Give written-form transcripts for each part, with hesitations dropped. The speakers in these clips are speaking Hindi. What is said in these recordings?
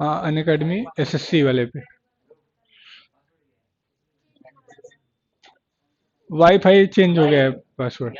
हाँ, अनअकैडमी एसएससी वाले पे। वाईफाई चेंज हो गया है पासवर्ड।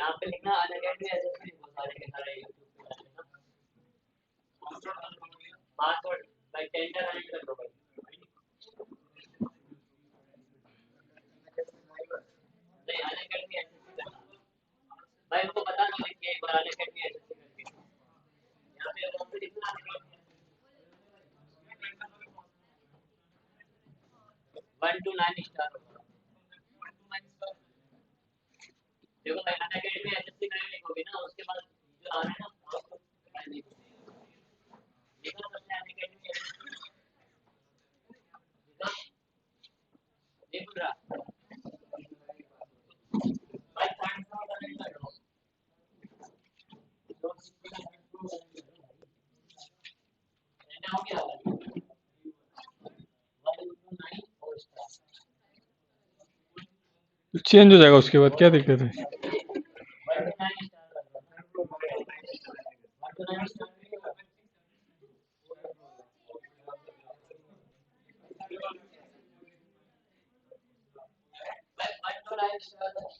तो चेंज हो जाएगा उसके बाद, क्या दिक्कत है?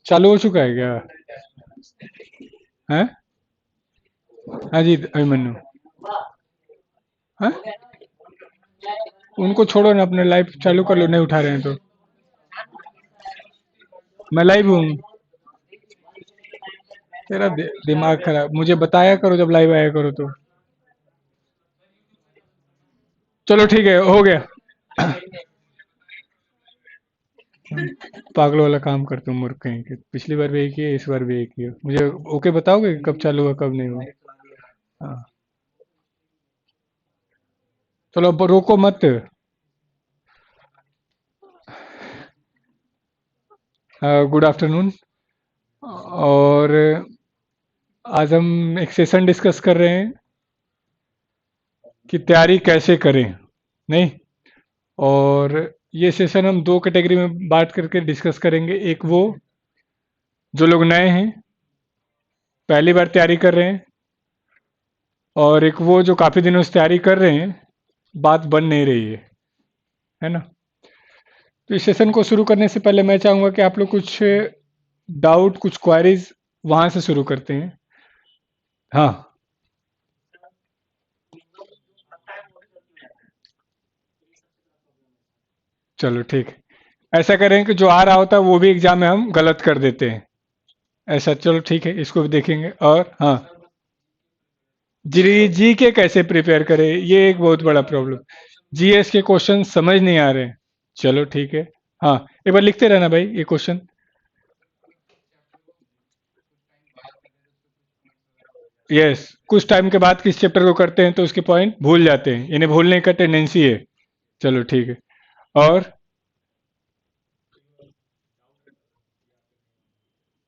चालू हो चुका है क्या? है? हाँ जी अभिमन्यु। हाँ, उनको छोड़ो ना, अपने लाइव चालू कर लो, नहीं उठा रहे हैं तो। मैं लाइव हूँ। तेरा दिमाग खराब, मुझे बताया करो जब लाइव आया करो तो। चलो ठीक है, हो गया। पागलों वाला काम करते हो मूर्ख कहीं के। पिछली बार भी एक ही है, इस बार भी एक ही है। मुझे ओके बताओगे कि कब चालू हुआ कब नहीं हुआ? हाँ, चलो अब रोको मत। Good afternoon. और आज हम एक सेशन डिस्कस कर रहे हैं कि तैयारी कैसे करें। नहीं, और ये सेशन हम दो कैटेगरी में बांट करके डिस्कस करेंगे। एक वो जो लोग नए हैं, पहली बार तैयारी कर रहे हैं, और एक वो जो काफ़ी दिनों से तैयारी कर रहे हैं, बात बन नहीं रही है ना? तो इस सेशन को शुरू करने से पहले मैं चाहूँगा कि आप लोग कुछ डाउट, कुछ क्वारीज वहाँ से शुरू करते हैं। हाँ, चलो ठीक है। ऐसा करें कि जो आ रहा होता है वो भी एग्जाम में हम गलत कर देते हैं। ऐसा, चलो ठीक है, इसको भी देखेंगे। और हाँ, जी के कैसे प्रिपेयर करें, ये एक बहुत बड़ा प्रॉब्लम। जीएस के क्वेश्चन समझ नहीं आ रहे हैं। चलो ठीक है। हाँ, एक बार लिखते रहना भाई ये क्वेश्चन। यस, कुछ टाइम के बाद किस चैप्टर को करते हैं तो उसके पॉइंट भूल जाते हैं, इन्हें भूलने का टेंडेंसी है। चलो ठीक है। और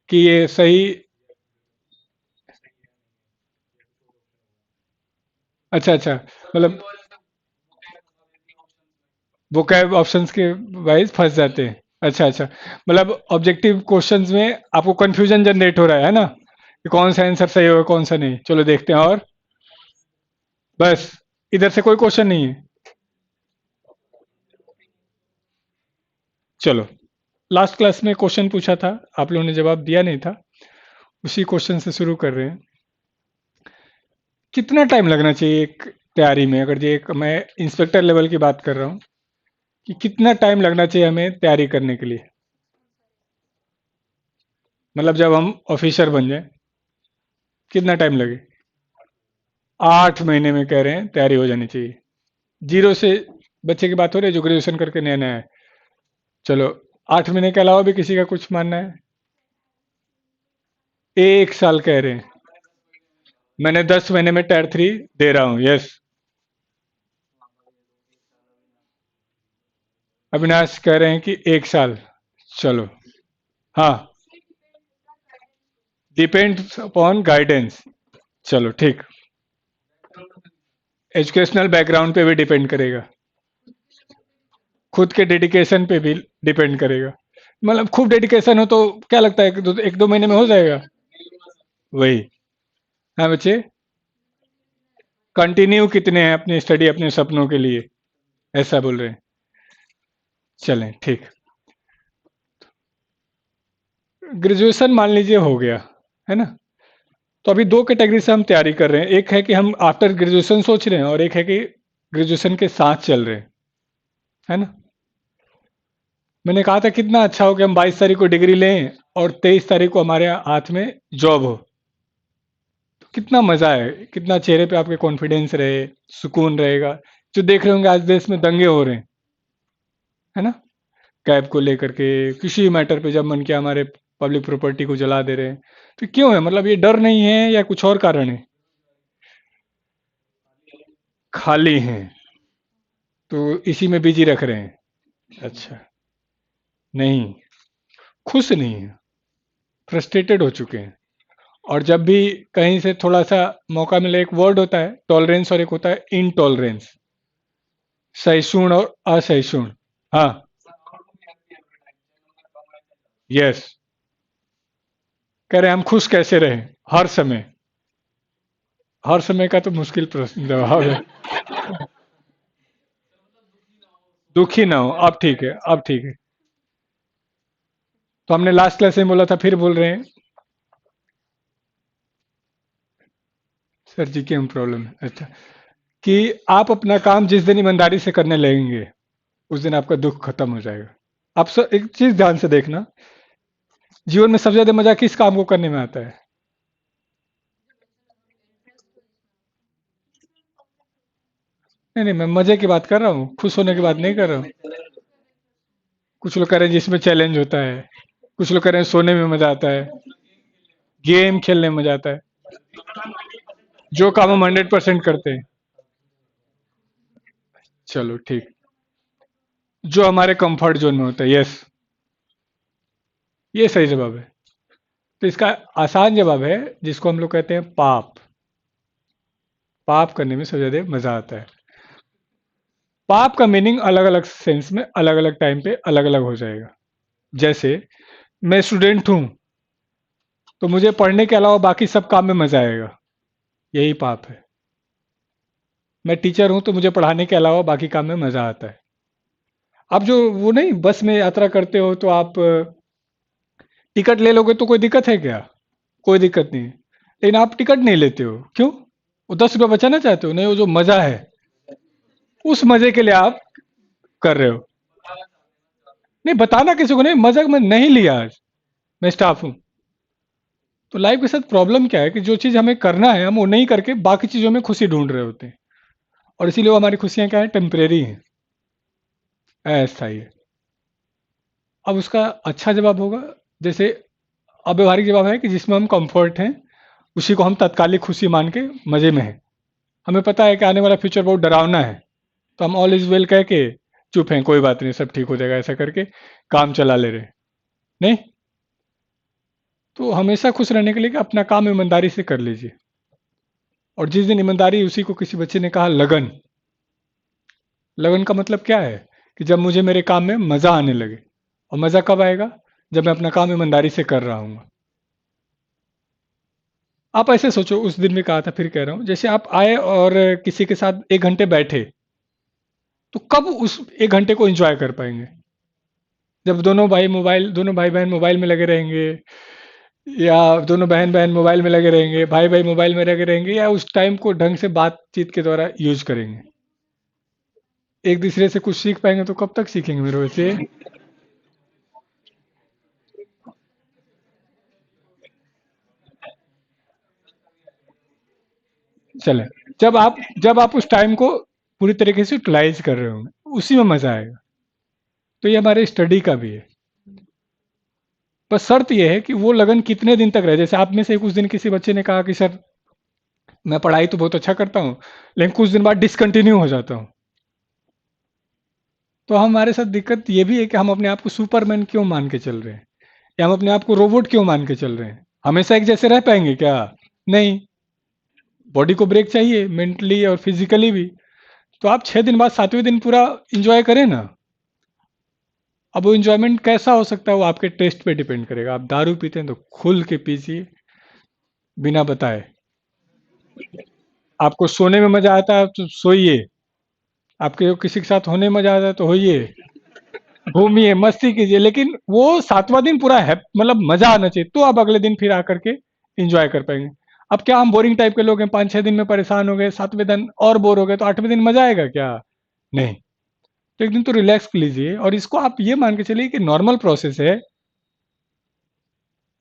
कि ये सही। अच्छा अच्छा, मतलब वो कैब ऑप्शंस के वाइज फंस जाते हैं। अच्छा अच्छा, मतलब ऑब्जेक्टिव क्वेश्चंस में आपको कंफ्यूजन जनरेट हो रहा है ना, कि कौन सा आंसर सही होगा कौन सा नहीं। चलो देखते हैं। और बस, इधर से कोई क्वेश्चन नहीं है? चलो, लास्ट क्लास में क्वेश्चन पूछा था, आप लोगों ने जवाब दिया नहीं था, उसी क्वेश्चन से शुरू कर रहे हैं। कितना टाइम लगना चाहिए एक तैयारी में? अगर ये एक मैं इंस्पेक्टर लेवल की बात कर रहा हूँ, कि कितना टाइम लगना चाहिए हमें तैयारी करने के लिए, मतलब जब हम ऑफिसर बन जाए कितना टाइम लगे? 8 महीने में कह रहे हैं तैयारी हो जानी चाहिए। जीरो से बच्चे की बात हो रही है जो ग्रेजुएशन करके नया नया है। चलो, 8 महीने के अलावा भी किसी का कुछ मानना है? 1 साल कह रहे हैं। मैंने 10 महीने में टायर 3 दे रहा हूँ। यस, अविनाश कह रहे हैं कि 1 साल। चलो, हाँ, डिपेंड्स अपॉन गाइडेंस। चलो ठीक। एजुकेशनल बैकग्राउंड पे भी डिपेंड करेगा, खुद के डेडिकेशन पे भी डिपेंड करेगा। मतलब खूब डेडिकेशन हो तो क्या लगता है कि एक दो महीने में हो जाएगा? वही। हाँ बच्चे, कंटिन्यू कितने हैं अपनी स्टडी अपने सपनों के लिए? ऐसा बोल रहे हैं। चलें ठीक। ग्रेजुएशन मान लीजिए हो गया, है ना? तो अभी दो कैटेगरी से हम तैयारी कर रहे हैं। एक है कि हम आफ्टर ग्रेजुएशन सोच रहे हैं, और एक है कि ग्रेजुएशन के साथ चल रहे हैं, है ना? मैंने कहा था कितना अच्छा हो कि हम 22 तारीख को डिग्री लें और 23 तारीख को हमारे हाथ में जॉब हो। तो कितना मजा है, कितना चेहरे पे आपके कॉन्फिडेंस रहे, सुकून रहेगा। जो देख रहे होंगे आज देश में दंगे हो रहे हैं, है ना? कैब को लेकर के, किसी मैटर पे जब मन किया हमारे पब्लिक प्रॉपर्टी को जला दे रहे हैं। तो क्यों है? मतलब ये डर नहीं है या कुछ और कारण है? खाली हैं, तो इसी में बिजी रख रहे हैं। अच्छा। नहीं, खुश नहीं है, फ्रस्ट्रेटेड हो चुके हैं। और जब भी कहीं से थोड़ा सा मौका मिले, एक वर्ड होता है टॉलरेंस और एक होता है इनटॉलरेंस, सहिष्णु और असहिष्णु। हाँ। यस। कह रहे हैं हम खुश कैसे रहे हर समय। हर समय का तो मुश्किल प्रश्न जवाब है। दुखी ना हो, अब ठीक है, अब ठीक है। तो हमने लास्ट क्लास में बोला था, फिर बोल रहे हैं। सर जी की हम प्रॉब्लम है, अच्छा। कि आप अपना काम जिस दिन ईमानदारी से करने लगेंगे, उस दिन आपका दुख खत्म हो जाएगा। आप एक चीज ध्यान से देखना, जीवन में सबसे ज्यादा मजा किस काम को करने में आता है? नहीं नहीं, मैं मजे की बात कर रहा हूँ, खुश होने की बात नहीं कर रहा हूँ। कुछ लोग कह रहे हैं जिसमें चैलेंज होता है, कुछ लोग कह रहे हैं सोने में मजा आता है, गेम खेलने में मजा आता है। जो काम हम 100% करते हैं। चलो ठीक। जो हमारे कंफर्ट जोन में होता है, यस। ये सही जवाब है। तो इसका आसान जवाब है, जिसको हम लोग कहते हैं पाप। पाप करने में सबसे ज्यादा मजा आता है। पाप का मीनिंग अलग अलग सेंस में अलग अलग टाइम पे अलग अलग हो जाएगा। जैसे मैं स्टूडेंट हूं, तो मुझे पढ़ने के अलावा बाकी सब काम में मजा आएगा, यही पाप है। मैं टीचर हूं, तो मुझे पढ़ाने के अलावा बाकी काम में मजा आता है। आप जो वो नहीं बस में यात्रा करते हो, तो आप टिकट ले लोगे तो कोई दिक्कत है क्या? कोई दिक्कत नहीं। लेकिन आप टिकट नहीं लेते हो, क्यों? वो 10 रुपया बचाना चाहते हो? नहीं, वो जो मजा है, उस मजे के लिए आप कर रहे हो। नहीं, बताना किसी को नहीं, मजा मैं नहीं लिया आज, मैं स्टाफ हूं। तो लाइफ के साथ प्रॉब्लम क्या है कि जो चीज हमें करना है, हम वो नहीं करके बाकी चीजों में खुशी ढूंढ रहे होते हैं। और इसीलिए वो हमारी खुशियां क्या है, टेम्परेरी हैं, अस्थायी है। अब उसका अच्छा जवाब होगा, जैसे अव्यवहारिक जवाब है कि जिसमें हम कंफर्ट हैं, उसी को हम तत्कालिक खुशी मान के मजे में हैं। हमें पता है कि आने वाला फ्यूचर बहुत डरावना है, तो हम ऑल इज वेल कह के चुप हैं, कोई बात नहीं, सब ठीक हो जाएगा, ऐसा करके काम चला ले रहे हैं। नहीं। तो हमेशा खुश रहने के लिए कि अपना काम ईमानदारी से कर लीजिए। और जिस दिन ईमानदारी, उसी को किसी बच्चे ने कहा लगन। लगन का मतलब क्या है? कि जब मुझे मेरे काम में मजा आने लगे। और मजा कब आएगा? जब मैं अपना काम ईमानदारी से कर रहा हूँ। आप ऐसे सोचो, उस दिन भी कहा था, फिर कह रहा हूं, जैसे आप आए और किसी के साथ 1 घंटे बैठे, तो कब उस 1 घंटे को एंजॉय कर पाएंगे? जब दोनों भाई बहन मोबाइल में लगे रहेंगे, या दोनों बहन बहन मोबाइल में लगे रहेंगे, भाई भाई मोबाइल में लगे रहेंगे, या उस टाइम को ढंग से बातचीत के द्वारा यूज करेंगे? एक दूसरे से कुछ सीख पाएंगे तो कब तक सीखेंगे मेरे वैसे? चले। जब आप उस टाइम को पूरी तरीके से यूटिलाइज कर रहे होंगे, उसी में मजा आएगा। तो ये हमारे स्टडी का भी है। बस शर्त यह है कि वो लगन कितने दिन तक रहे। जैसे आप में से कुछ दिन किसी बच्चे ने कहा कि सर, मैं पढ़ाई तो बहुत अच्छा करता हूँ, लेकिन कुछ दिन बाद डिसकंटिन्यू हो जाता हूँ। तो हमारे साथ दिक्कत ये भी है कि हम अपने आप को सुपरमैन क्यों मान के चल रहे हैं, या हम अपने आप को रोबोट क्यों मान के चल रहे हैं? हमेशा एक जैसे रह पाएंगे क्या? नहीं। बॉडी को ब्रेक चाहिए, मेंटली और फिजिकली भी। तो आप 6 दिन बाद 7वें दिन पूरा इंजॉय करें ना। अब वो इंजॉयमेंट कैसा हो सकता है, वो आपके टेस्ट पे डिपेंड करेगा। आप दारू पीते हैं तो खुल के पीजिए, बिना बताए। आपको सोने में मजा आता है तो सोइए, आपके जो किसी के साथ होने में मजा आता है तो होइए, घूमिए, मस्ती कीजिए, लेकिन वो 7वां दिन पूरा है, मतलब मजा आना चाहिए, तो आप अगले दिन फिर आकर के एंजॉय कर पाएंगे। अब क्या हम बोरिंग टाइप के लोग हैं, 5-6 दिन में परेशान हो गए, 7वें दिन और बोर हो गए, तो 8वें दिन मजा आएगा क्या? नहीं। तो एक दिन तो रिलैक्स लीजिए, और इसको आप ये मान के चलिए कि नॉर्मल प्रोसेस है,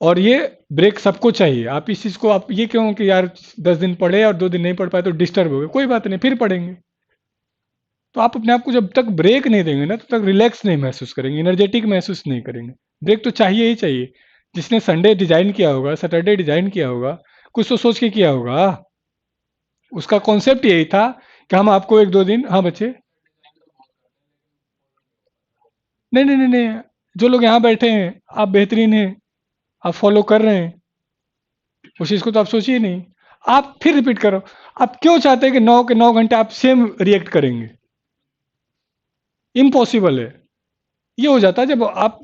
और ये ब्रेक सबको चाहिए। आप इस चीज़ को आप ये क्यों कि यार 10 दिन पढ़े और 2 दिन नहीं पढ़ पाए तो डिस्टर्ब हो गए, कोई बात नहीं, फिर पढ़ेंगे। तो आप अपने आप को जब तक ब्रेक नहीं देंगे ना, तब तक रिलैक्स नहीं महसूस करेंगे, एनर्जेटिक महसूस नहीं करेंगे। ब्रेक तो चाहिए ही चाहिए। जिसने संडे डिजाइन किया होगा, सैटरडे डिजाइन किया होगा, कुछ तो सोच के किया होगा। उसका कॉन्सेप्ट यही था कि हम आपको 1-2 दिन, हाँ बच्चे, नहीं नहीं नहीं नहीं, जो लोग यहाँ बैठे हैं आप बेहतरीन हैं, आप फॉलो कर रहे हैं, उस चीज़ को तो आप सोचिए नहीं। आप फिर रिपीट करो। आप क्यों चाहते हैं कि 9 के 9 घंटे आप सेम रिएक्ट करेंगे? इम्पॉसिबल है। ये हो जाता है जब आप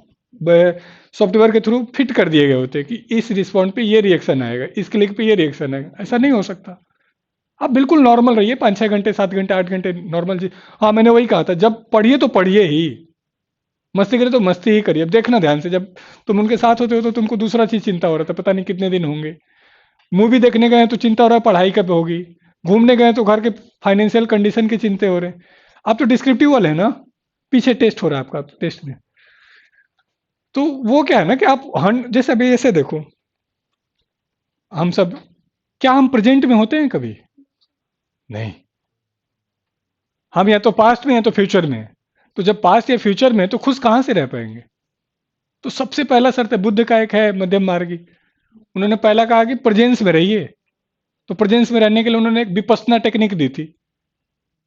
सॉफ्टवेयर के थ्रू फिट कर दिए गए होते हैं कि इस रिस्पॉन्ड पे ये रिएक्शन आएगा, इस क्लिक पे ये रिएक्शन आएगा। ऐसा नहीं हो सकता। आप बिल्कुल नॉर्मल रहिए, 5-6 घंटे, 7 घंटे, 8 घंटे नॉर्मल जी। हाँ, मैंने वही कहा था, जब पढ़िए तो पढ़िए ही, मस्ती करिए तो मस्ती ही करिए। अब देखना ध्यान से, जब तुम उनके साथ होते हो तो तुमको दूसरा चीज चिंता हो रहा था, पता नहीं कितने दिन होंगे। मूवी देखने गए तो चिंता हो रहा है पढ़ाई कब होगी। घूमने गए तो घर के फाइनेंशियल कंडीशन की चिंता हो रहे हैं। आप तो डिस्क्रिप्टिव वाले हैं ना, पीछे टेस्ट हो रहा है आपका टेस्ट में। तो वो क्या है ना कि आप जैसे अभी ऐसे देखो, हम सब, क्या हम प्रेजेंट में होते हैं कभी? नहीं। हम या तो पास्ट में या तो फ्यूचर में हैं। तो जब पास्ट या फ्यूचर में हैं, तो खुश कहाँ से रह पाएंगे? तो सबसे पहला शर्त है, बुद्ध का एक है मध्यम मार्गी, उन्होंने पहला कहा कि प्रेजेंस में रहिए। तो प्रेजेंस में रहने के लिए उन्होंने एक विपස්සना टेक्निक दी थी।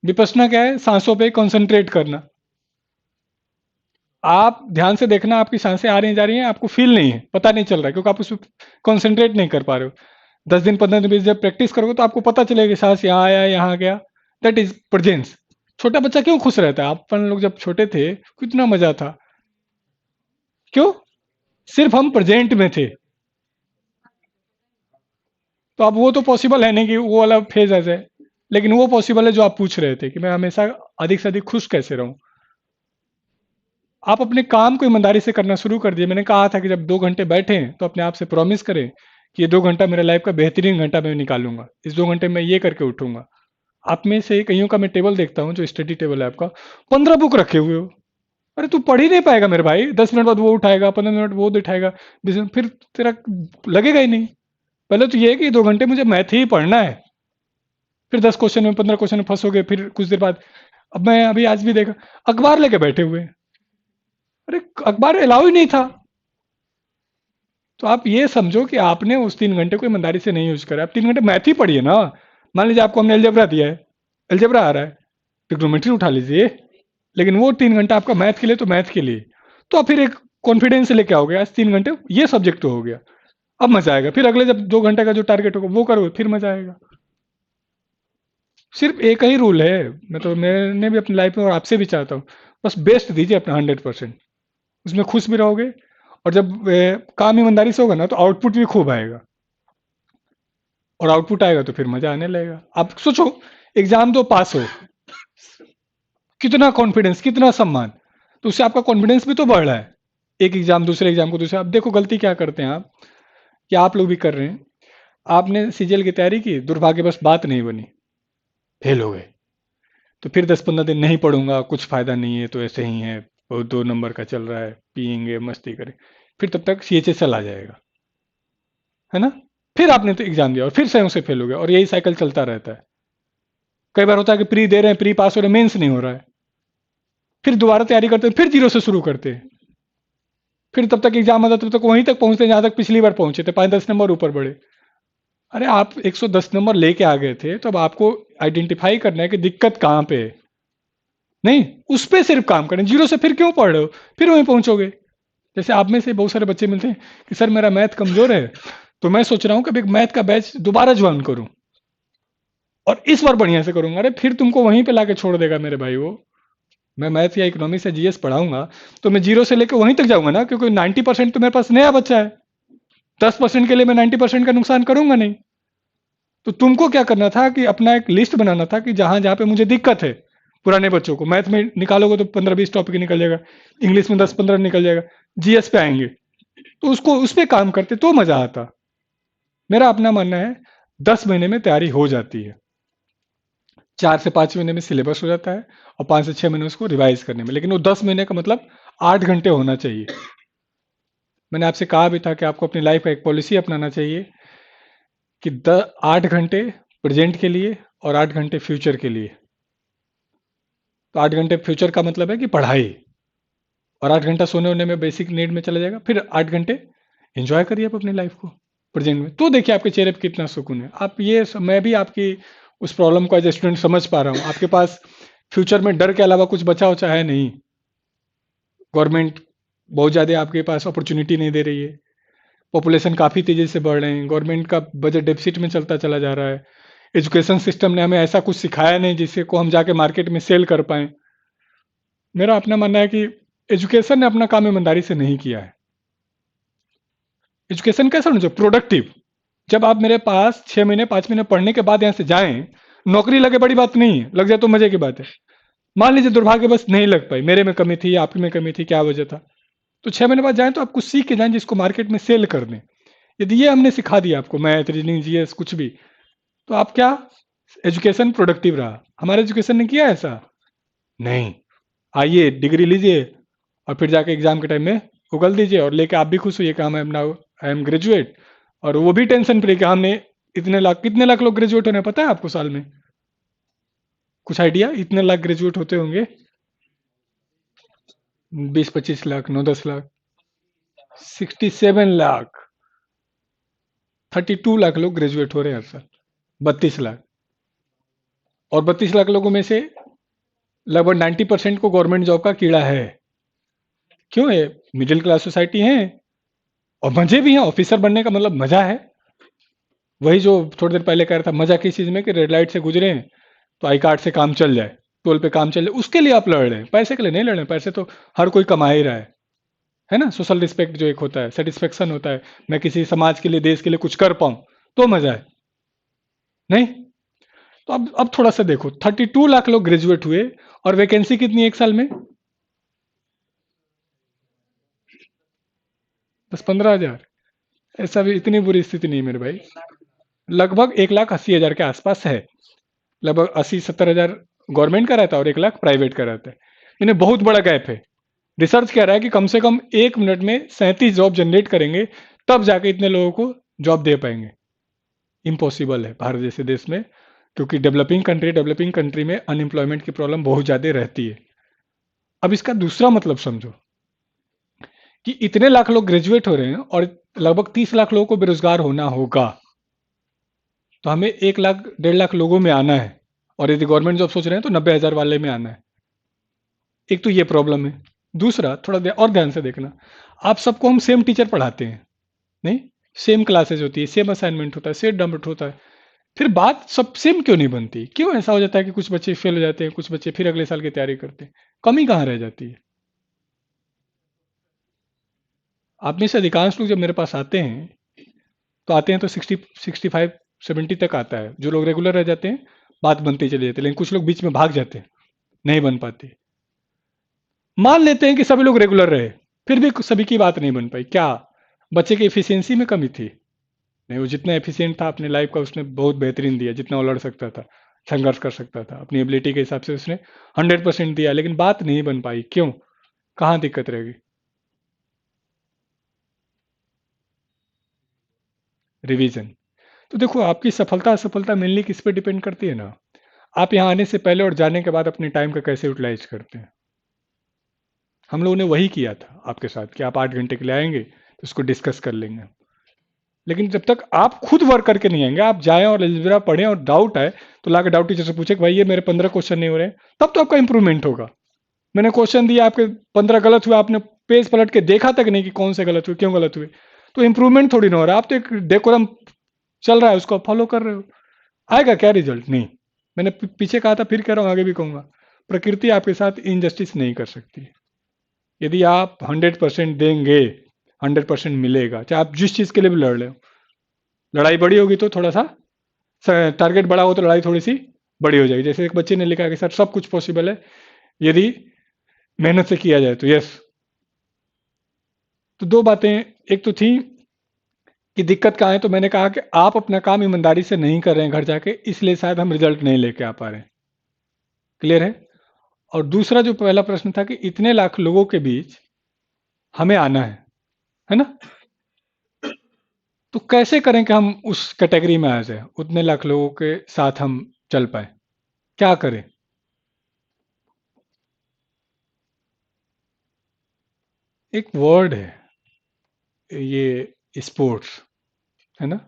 विपස්සना क्या है? सांसों पे कंसंट्रेट करना। आप ध्यान से देखना, आपकी सांसें आ रही जा रही हैं, आपको फील नहीं है, पता नहीं चल रहा है, क्योंकि आप उस पर कॉन्सेंट्रेट नहीं कर पा रहे हो। 10 दिन 15 दिन 20 जब प्रैक्टिस करोगे तो आपको पता चलेगा कि सांस यहाँ आया, यहाँ गया। That is presence. छोटा बच्चा क्यों खुश रहता है? अपन लोग जब छोटे थे कितना मजा था। क्यों? सिर्फ हम प्रेजेंट में थे। तो अब वो तो पॉसिबल है नहीं कि वो वाला फेज आ जाए, लेकिन वो पॉसिबल है जो आप पूछ रहे थे कि मैं हमेशा अधिक से अधिक खुश कैसे रहूं। आप अपने काम को ईमानदारी से करना शुरू कर दिए। मैंने कहा था कि जब 2 घंटे बैठे तो अपने आप से प्रॉमिस करें कि ये 2 घंटा मेरे लाइफ का बेहतरीन घंटा मैं निकालूंगा, इस 2 घंटे में ये करके उठूंगा। आप में से कईयों का मैं टेबल देखता हूँ, जो स्टडी टेबल है आपका, 15 बुक रखे हुए हो। अरे तू पढ़ ही नहीं पाएगा मेरे भाई, 10 मिनट बाद वो उठाएगा, 15 मिनट वो उठाएगा, 20 मिनट फिर तेरा लगेगा ही नहीं। पहले तो ये है कि 2 घंटे मुझे मैथ ही पढ़ना है। फिर 10 क्वेश्चन में, 15 क्वेश्चन में फंसोगे, फिर कुछ देर बाद। अब मैं अभी आज भी देखा, अखबार लेके बैठे हुए हैं। अरे अखबार अलाउ ही नहीं था। तो आप ये समझो कि आपने उस 3 घंटे को ईमानदारी से नहीं यूज करा। आप 3 घंटे मैथ ही पढ़िए ना। मान लीजिए आपको हमने एलजेब्रा दिया है, एलजेब्रा आ रहा है, ट्रिग्नोमेट्री उठा लीजिए। लेकिन वो 3 घंटा आपका मैथ के लिए, तो मैथ के लिए तो आप फिर एक कॉन्फिडेंस से लेके आओगे, आज 3 घंटे ये सब्जेक्ट तो हो गया, अब मजा आएगा। फिर अगले जब 2 घंटे का जो टारगेट होगा वो करोगे, फिर मजा आएगा। सिर्फ एक ही रूल है, मैं तो मैंने भी अपनी लाइफ में और आपसे भी चाहता हूँ, बस बेस्ट दीजिए अपना 100%। उसमें खुश भी रहोगे, और जब काम ईमानदारी से होगा ना तो आउटपुट भी खूब आएगा। और आउटपुट आएगा तो फिर मजा आने लगेगा। आप सोचो, एग्जाम तो पास हो, कितना कॉन्फिडेंस, कितना सम्मान, तो उससे आपका कॉन्फिडेंस भी तो बढ़ रहा है। एक एग्जाम दूसरे एग्जाम को दूसरे। अब देखो गलती क्या करते हैं आप, कि आप लोग भी कर रहे हैं। आपने सीजीएल की तैयारी की, दुर्भाग्यवश बात नहीं बनी, फेल हो गए। तो फिर 10-15 दिन नहीं पढ़ूंगा, कुछ फायदा नहीं है, तो ऐसे ही है, बहुत 2 नंबर का चल रहा है, पियेंगे मस्ती करें। फिर तब तक सीएचएसएल आ जाएगा, है ना? फिर आपने तो एग्जाम दिया और फिर से उसे फेल हो गया, और यही साइकिल चलता रहता है। कई बार होता है कि प्री दे रहे हैं, प्री पास हो रहे हैं, मेंस नहीं हो रहा है, फिर दोबारा तैयारी करते हैं, फिर जीरो से शुरू करते हैं। फिर तब तक एग्जाम आता, तब तक वहीं तक पहुंचते हैं जहां तक पिछली बार पहुंचे थे, 5-10 नंबर ऊपर बढ़े। अरे आप 110 नंबर लेके आ गए थे, तो अब आपको आइडेंटिफाई करना है कि दिक्कत कहाँ पे है। नहीं, उस पर सिर्फ काम करें, जीरो से फिर क्यों पढ़ रहे हो? फिर वहीं पहुंचोगे। जैसे आप में से बहुत सारे बच्चे मिलते हैं कि सर मेरा मैथ कमजोर है, तो मैं सोच रहा हूँ कि एक मैथ का बैच दोबारा ज्वाइन करूं, और इस बार बढ़िया से करूंगा। अरे फिर तुमको वहीं पे लाके छोड़ देगा मेरे भाई वो। मैं मैथ या इकोनॉमिक्स या जीएस पढ़ाऊंगा, तो मैं जीरो से लेकर वहीं तक जाऊंगा ना, क्योंकि 90% तो मेरे पास नया बच्चा है। 10% के लिए मैं 90% का नुकसान करूंगा नहीं। तो तुमको क्या करना था कि अपना एक लिस्ट बनाना था कि जहां जहां पे मुझे दिक्कत है, पुराने बच्चों को मैथ में निकालोगे तो 15-20 टॉपिक निकल जाएगा, इंग्लिश में 10-15 निकल जाएगा, जीएस पे आएंगे तो उसको उस पर काम करते तो मजा आता। मेरा अपना मानना है 10 महीने में तैयारी हो जाती है, 4 से 5 महीने में सिलेबस हो जाता है और 5 से 6 महीने उसको रिवाइज करने में, लेकिन वो 10 महीने का मतलब 8 घंटे होना चाहिए। मैंने आपसे कहा भी था कि आपको अपनी लाइफ का एक पॉलिसी अपनाना चाहिए कि 8 घंटे प्रेजेंट के लिए और 8 घंटे फ्यूचर के लिए। तो 8 घंटे फ्यूचर का मतलब है कि पढ़ाई, और 8 घंटा सोने होने में बेसिक नीड में चला जाएगा, फिर 8 घंटे एंजॉय करिए आप अपनी लाइफ को प्रेजेंट में। तो देखिए आपके चेहरे पे कितना सुकून है। आप ये मैं भी आपकी उस प्रॉब्लम को एज ए स्टूडेंट समझ पा रहा हूँ। आपके पास फ्यूचर में डर के अलावा कुछ बचा उचा है नहीं। गवर्नमेंट बहुत ज़्यादा आपके पास अपॉर्चुनिटी नहीं दे रही है, पॉपुलेशन काफ़ी तेज़ी से बढ़ रहे हैं, गवर्नमेंट का बजट डेफिसिट में चलता चला जा रहा है, एजुकेशन सिस्टम ने हमें ऐसा कुछ सिखाया नहीं जिससे को हम जाके मार्केट में सेल कर पाएँ। मेरा अपना मानना है कि एजुकेशन ने अपना काम ईमानदारी से नहीं किया है। एजुकेशन कैसा होना चाहिए? प्रोडक्टिव। जब आप मेरे पास 6 महीने 5 महीने पढ़ने के बाद यहाँ से जाएं, नौकरी लगे बड़ी बात नहीं है, लग जाए तो मजे की बात है। मान लीजिए दुर्भाग्य बस नहीं लग पाई, मेरे में कमी थी, आपकी में कमी थी, क्या वजह था, तो 6 महीने बाद जाएं तो आप कुछ सीख के जाएं जिसको मार्केट में सेल कर दें। यदि ये हमने सिखा दिया आपको, मैथ रीजनिंग जीएस कुछ भी, तो आप क्या, एजुकेशन प्रोडक्टिव रहा। हमारे एजुकेशन ने किया ऐसा नहीं। आइए डिग्री लीजिए और फिर जाके एग्जाम के टाइम में उगल दीजिए और लेके आप भी खुश हुई कि हम नाउ आई एम ग्रेजुएट, और वो भी टेंशन फ्री कि हमने कितने लाख लोग ग्रेजुएट होने पता है आपको साल में? कुछ आइडिया इतने लाख ग्रेजुएट होते होंगे? 20-25 लाख, 9-10 लाख, 67 लाख, 32 लाख लोग ग्रेजुएट हो रहे हैं हर साल। 32 लाख, और 32 लाख लोगों में से लगभग 90% को गवर्नमेंट जॉब का कीड़ा है। क्यों है? मिडिल क्लास सोसाइटी है और मजे भी हैं। ऑफिसर बनने का मतलब मजा है। वही जो थोड़ी देर पहले कह रहा था, मजा किस चीज में कि रेड लाइट से गुजरे हैं तो आई कार्ड से काम चल जाए, टोल पे काम चल जाए, उसके लिए आप लड़ रहे हैं। पैसे के लिए नहीं लड़ रहे हैं, पैसे तो हर कोई कमा ही रहा है ना। सोशल रिस्पेक्ट जो एक होता है, सेटिस्फेक्शन होता है, मैं किसी समाज के लिए देश के लिए कुछ कर पाऊं तो मजा है। नहीं तो अब थोड़ा सा देखो, 32 लाख लोग ग्रेजुएट हुए और वैकेंसी कितनी है एक साल में? 10-15 हज़ार। ऐसा भी इतनी बुरी स्थिति नहीं मेरे भाई, लगभग 1,80,000 के आसपास है। लगभग 80-70 हज़ार गवर्नमेंट का रहता है और 1 लाख प्राइवेट का रहता है। इन्हें बहुत बड़ा गैप है। रिसर्च कह रहा है कि कम से कम 1 मिनट में 37 जॉब जनरेट करेंगे तब जाके इतने लोगों को जॉब दे पाएंगे। इम्पॉसिबल है भारत जैसे देश में, क्योंकि डेवलपिंग कंट्री में अनएम्प्लॉयमेंट की प्रॉब्लम बहुत ज़्यादा रहती है। अब इसका दूसरा मतलब समझो कि इतने लाख लोग ग्रेजुएट हो रहे हैं और लगभग 30 लाख लोगों को बेरोजगार होना होगा, तो हमें 1 लाख 1.5 लाख लोगों में आना है, और यदि गवर्नमेंट जॉब सोच रहे हैं तो 90 हज़ार वाले में आना है। एक तो ये प्रॉब्लम है। दूसरा, थोड़ा और ध्यान से देखना, आप सबको हम सेम टीचर पढ़ाते हैं नहीं, सेम क्लासेज होती है, सेम असाइनमेंट होता है, सेम डंबट होता है, फिर बात सब सेम क्यों नहीं बनती? क्यों ऐसा हो जाता है कि कुछ बच्चे फेल हो जाते हैं, कुछ बच्चे फिर अगले साल की तैयारी करते हैं? कमी कहाँ रह जाती है? आप में से अधिकांश लोग जब मेरे पास आते हैं तो आते हैं तो 60, 65, 70 तक आता है। जो लोग रेगुलर रह जाते हैं बात बनती चली जाती है, लेकिन कुछ लोग बीच में भाग जाते हैं, नहीं बन पाती। मान लेते हैं कि सभी लोग रेगुलर रहे, फिर भी सभी की बात नहीं बन पाई, क्या बच्चे की एफिशिएंसी में कमी थी? नहीं, वो जितना एफिशिएंट था अपने लाइफ का उसने बहुत बेहतरीन दिया, जितना वो लड़ सकता था, संघर्ष कर सकता था, अपनी एबिलिटी के हिसाब से उसने 100% दिया, लेकिन बात नहीं बन पाई। क्यों? कहाँ दिक्कत रहेगी? रिवीजन। तो देखो, आपकी सफलता असफलता मेनली किस पे डिपेंड करती है ना, आप यहाँ आने से पहले और जाने के बाद अपने टाइम का कैसे यूटिलाइज करते हैं। हम लोगों ने वही किया था आपके साथ कि आप 8 घंटे के लिए आएंगे तो उसको डिस्कस कर लेंगे, लेकिन जब तक आप खुद वर्क करके नहीं आएंगे, आप जाएं और अलजेब्रा पढ़ें और डाउट आए तो लाके डाउट टीचर से पूछे कि भाई ये मेरे 15 क्वेश्चन नहीं हो रहे हैं, तब तो आपका इंप्रूवमेंट होगा। मैंने क्वेश्चन दिया, आपके 15 गलत हुए, आपने पेज पलट के देखा तक नहीं कि कौन से गलत हुए, क्यों गलत हुए, तो इंप्रूवमेंट थोड़ी ना हो रहा। आप तो एक डेकोरम चल रहा है उसको फॉलो कर रहे हो, आएगा क्या रिजल्ट? नहीं। मैंने पीछे कहा था, फिर कह रहा हूँ, आगे भी कहूंगा, प्रकृति आपके साथ इनजस्टिस नहीं कर सकती। यदि आप 100% देंगे, 100% मिलेगा, चाहे आप जिस चीज के लिए भी लड़ रहे हो। लड़ाई बड़ी होगी तो थोड़ा सा, टारगेट बड़ा हो तो लड़ाई थोड़ी सी बड़ी हो जाएगी। जैसे एक बच्चे ने लिखा कि सर सब कुछ पॉसिबल है यदि मेहनत से किया जाए तो। यस। तो दो बातें, एक तो थी कि दिक्कत कहाँ है, तो मैंने कहा कि आप अपना काम ईमानदारी से नहीं कर रहे हैं घर जाके, इसलिए शायद हम रिजल्ट नहीं लेके आ पा रहे हैं। क्लियर है? और दूसरा जो पहला प्रश्न था कि इतने लाख लोगों के बीच हमें आना है ना? तो कैसे करें कि हम उस कैटेगरी में आ जाए, उतने लाख लोगों के साथ हम चल पाए? क्या करें? एक वर्ड है ये, स्पोर्ट्स, है ना?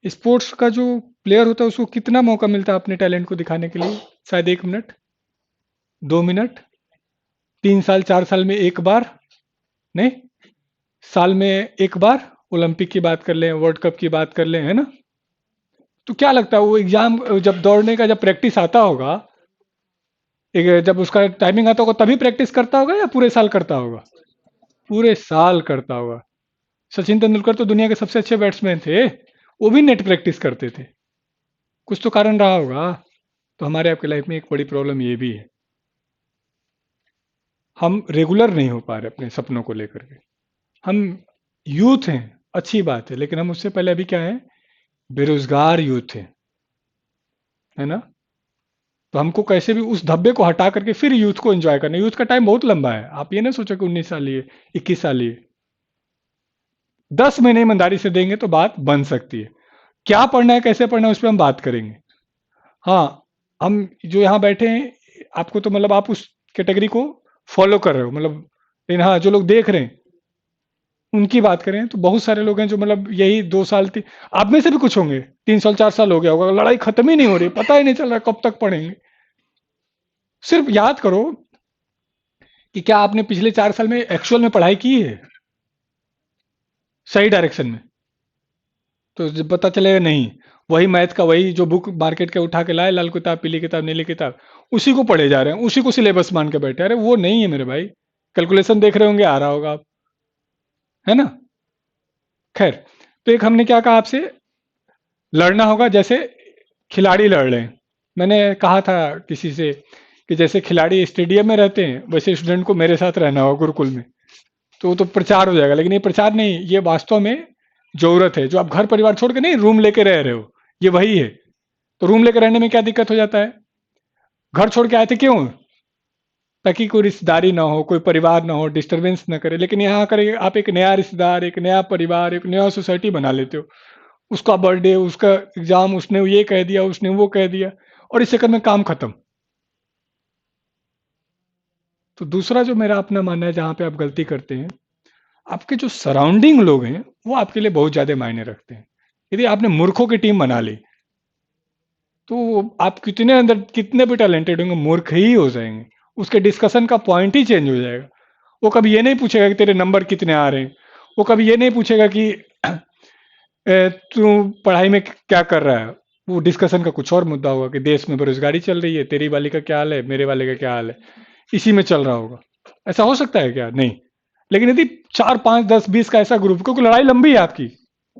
स्पोर्ट्स का जो प्लेयर होता है उसको कितना मौका मिलता है अपने टैलेंट को दिखाने के लिए? शायद 1 मिनट, 2 मिनट, 3 साल 4 साल में एक बार, नहीं, साल में एक बार। ओलंपिक की बात कर लें, वर्ल्ड कप की बात कर लें, है ना? तो क्या लगता है वो एग्जाम, जब दौड़ने का जब प्रैक्टिस आता होगा, जब उसका टाइमिंग आता होगा तभी प्रैक्टिस करता होगा या पूरे साल करता होगा? पूरे साल करता होगा। सचिन तेंदुलकर तो दुनिया के सबसे अच्छे बैट्समैन थे, वो भी नेट प्रैक्टिस करते थे। कुछ तो कारण रहा होगा। तो हमारे आपके लाइफ में एक बड़ी प्रॉब्लम ये भी है, हम रेगुलर नहीं हो पा रहे अपने सपनों को लेकर के। हम यूथ हैं, अच्छी बात है, लेकिन हम उससे पहले अभी क्या है, बेरोजगार यूथ है ना? तो हमको कैसे भी उस धब्बे को हटा करके फिर यूथ को एंजॉय करना है। यूथ का टाइम बहुत लंबा है, आप ये ना सोचो कि 19 साल ही है, 21 साल ही है। 10 महीने ईमानदारी से देंगे तो बात बन सकती है। क्या पढ़ना है, कैसे पढ़ना है, उस पर हम बात करेंगे। हाँ, हम जो यहाँ बैठे हैं, आपको तो मतलब आप उस कैटेगरी को फॉलो कर रहे हो मतलब, लेकिन हाँ जो लोग देख रहे हैं उनकी बात करें तो बहुत सारे लोग हैं जो मतलब यही 2 साल आप में से भी कुछ होंगे, 3 साल 4 साल हो गया होगा, लड़ाई खत्म ही नहीं हो रही, पता ही नहीं चल रहा कब तक पढ़ेंगे। सिर्फ याद करो कि क्या आपने पिछले 4 साल में एक्चुअल में पढ़ाई की है सही डायरेक्शन में? तो जब पता चलेगा नहीं, वही मैथ का वही जो बुक मार्केट के उठा के लाए, लाल किताब पीली किताब नीली किताब, उसी को पढ़े जा रहे हैं, उसी को सिलेबस मान के बैठे। अरे वो नहीं है मेरे भाई, कैलकुलेशन देख रहे होंगे, आ रहा होगा आप, है ना? खैर, तो एक हमने क्या कहा आपसे, लड़ना होगा जैसे खिलाड़ी लड़ रहे हैं। मैंने कहा था किसी से कि जैसे खिलाड़ी स्टेडियम में रहते हैं वैसे स्टूडेंट को मेरे साथ रहना होगा गुरुकुल में, तो वो तो प्रचार हो जाएगा। लेकिन ये प्रचार नहीं, ये वास्तव में जरूरत है। जो आप घर परिवार छोड़ के नहीं रूम लेके रह रहे हो, ये वही है। तो रूम लेके रहने में क्या दिक्कत हो जाता है? घर छोड़ के आए थे क्यों? ताकि कोई रिश्तेदारी ना हो, कोई परिवार ना हो, डिस्टरबेंस ना करे। लेकिन यहाँ करे आप एक नया रिश्तेदार, एक नया परिवार, एक नया सोसाइटी बना लेते हो। उसका बर्थडे, उसका एग्जाम, उसने ये कह दिया, उसने वो कह दिया, और इस चक्कर में काम खत्म। तो दूसरा जो मेरा अपना मानना है जहां पे आप गलती करते हैं, आपके जो सराउंडिंग लोग हैं वो आपके लिए बहुत ज्यादा मायने रखते हैं। यदि आपने मूर्खों की टीम बना ली तो आप कितने अंदर कितने भी टैलेंटेड होंगे, मूर्ख ही हो जाएंगे। उसके डिस्कशन का पॉइंट ही चेंज हो जाएगा। वो कभी ये नहीं पूछेगा कि तेरे नंबर कितने आ रहे हैं, वो कभी ये नहीं पूछेगा कि तू पढ़ाई में क्या कर रहा है। वो डिस्कशन का कुछ और मुद्दा होगा कि देश में बेरोजगारी चल रही है, तेरी वाली का क्या हाल है, मेरे वाले का क्या हाल है, इसी में चल रहा होगा। ऐसा हो सकता है क्या? नहीं। लेकिन यदि 4 5 10 20 का ऐसा ग्रुप, क्योंकि लड़ाई लंबी है आपकी,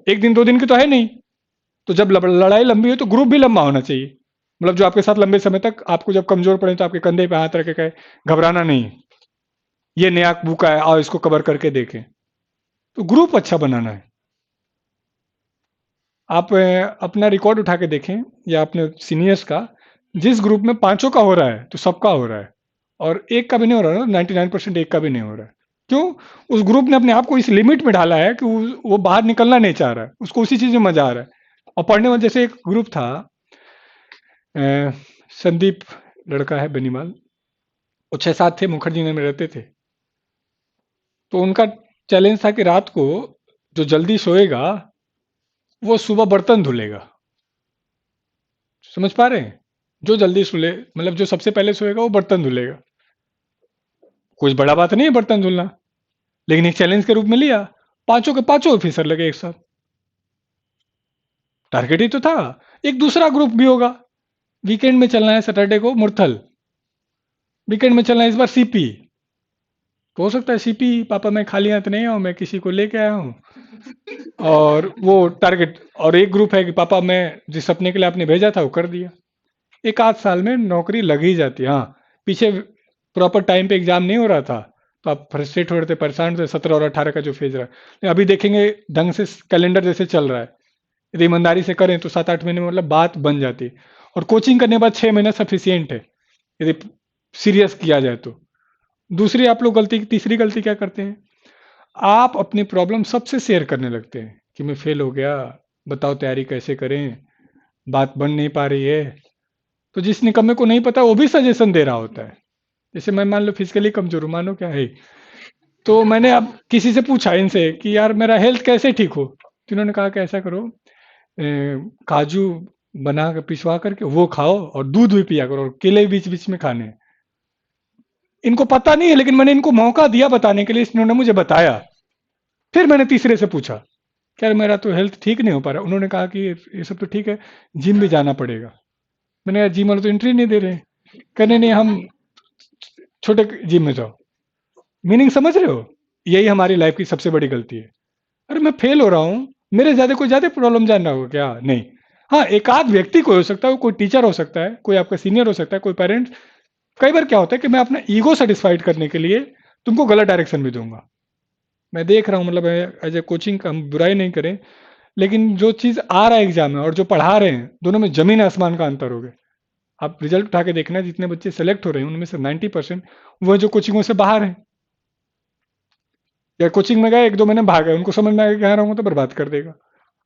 एक दिन 2 दिन की तो है नहीं। तो जब लड़ाई लंबी हो तो ग्रुप भी लंबा होना चाहिए। मतलब जो आपके साथ लंबे समय तक, आपको जब कमजोर पड़े तो आपके कंधे पे हाथ रख के कहे घबराना नहीं, ये नया बुक है, आओ इसको कवर करके देखें। तो ग्रुप अच्छा बनाना है। आप अपना रिकॉर्ड उठा के देखें या अपने सीनियर्स का, जिस ग्रुप में पांचों का हो रहा है तो सबका हो रहा है, और एक का भी नहीं हो रहा ना, 99% एक का भी नहीं हो रहा है। क्यों? उस ग्रुप ने अपने आप को इस लिमिट में ढाला है कि वो बाहर निकलना नहीं चाह रहा है, उसको उसी चीज में मजा आ रहा है। और पढ़ने में जैसे एक ग्रुप था, अ, संदीप लड़का है बेनीमाल, वो 6 7 थे, मुखर्जी नगर में रहते थे। तो उनका चैलेंज था कि रात को जो जल्दी सोएगा वो सुबह बर्तन धुलेगा। समझ पा रहे हैं? जो जल्दी सुले मतलब जो सबसे पहले सोएगा वो बर्तन धुलेगा। कुछ बड़ा बात नहीं है बर्तन धुलना, लेकिन एक चैलेंज के रूप में लिया। पांचों के पांचों ऑफिसर लगे एक साथ, टारगेट ही तो था। एक दूसरा ग्रुप भी होगा, वीकेंड में चलना है, सैटरडे को मुरथल, वीकेंड में चलना है इस बार सीपी। तो हो सकता है सीपी, पापा मैं खाली हाथ नहीं आऊं, मैं किसी को लेके आया हूं। और वो टारगेट, और एक ग्रुप है कि पापा मैं जिस सपने के लिए आपने भेजा था वो कर दिया। एक आध साल में नौकरी लग ही जाती है। हाँ, पीछे प्रॉपर टाइम पे एग्जाम नहीं हो रहा था तो आप फ्रस्ट्रेट हो रहे थे, परेशान थे, 17 और 18 का जो फेज रहा है। अभी देखेंगे ढंग से कैलेंडर जैसे चल रहा है, यदि ईमानदारी से करें तो 7-8 महीने में मतलब बात बन जाती है। और कोचिंग करने के बाद 6 महीना सफिशियंट है यदि सीरियस किया जाए तो। दूसरी आप लोग गलती, तीसरी गलती क्या करते हैं, आप अपनी प्रॉब्लम सबसे शेयर करने लगते हैं कि मैं फेल हो गया, बताओ तैयारी कैसे करें, बात बन नहीं पा रही है। तो जिस निकम्मे को नहीं पता वो भी सजेशन दे रहा होता है। जैसे मैं मान लो फिजिकली कमजोर हूँ, मानो क्या है, तो मैंने अब किसी से पूछा इनसे कि यार मेरा हेल्थ कैसे ठीक हो, तो इन्होंने कहा कि ऐसा करो, काजू बना के पिसवा करके वो खाओ और दूध भी पिया करो और केले बीच बीच में खाने। इनको पता नहीं है लेकिन मैंने इनको मौका दिया बताने के लिए, इन्होंने मुझे बताया। फिर मैंने तीसरे से पूछा क्या मेरा तो हेल्थ ठीक नहीं हो पा रहा, उन्होंने कहा कि ये सब तो ठीक है, जिम भी जाना पड़ेगा। मैंने कहा जिम वाले तो एंट्री नहीं दे रहे, कहने नहीं हम छोटे जिम में जाओ। मीनिंग समझ रहे हो, यही हमारी लाइफ की सबसे बड़ी गलती है। अरे मैं फेल हो रहा हूँ, मेरे ज्यादा कोई ज्यादा प्रॉब्लम जान रहा होगा क्या, नहीं। हाँ, एक आध व्यक्ति कोई हो सकता है, कोई टीचर हो सकता है, कोई आपका सीनियर हो सकता है, कोई पेरेंट्स। कई बार क्या होता है कि मैं अपना ईगो सेटिस्फाइड करने के लिए तुमको गलत डायरेक्शन भी दूंगा। मैं देख रहा हूँ, मतलब एज ए कोचिंग का हम बुराई नहीं करें, लेकिन जो चीज आ रहा है एग्जाम में और जो पढ़ा रहे हैं, दोनों में जमीन आसमान का अंतर हो गया। आप रिजल्ट उठा के देखना, जितने बच्चे सेलेक्ट हो रहे हैं उनमें से 90% वो जो कोचिंगों से बाहर हैं, या कोचिंग में गए 1-2 महीने भाग गए, उनको समझ में आया कि यहाँ रहूंगा तो बर्बाद कर देगा।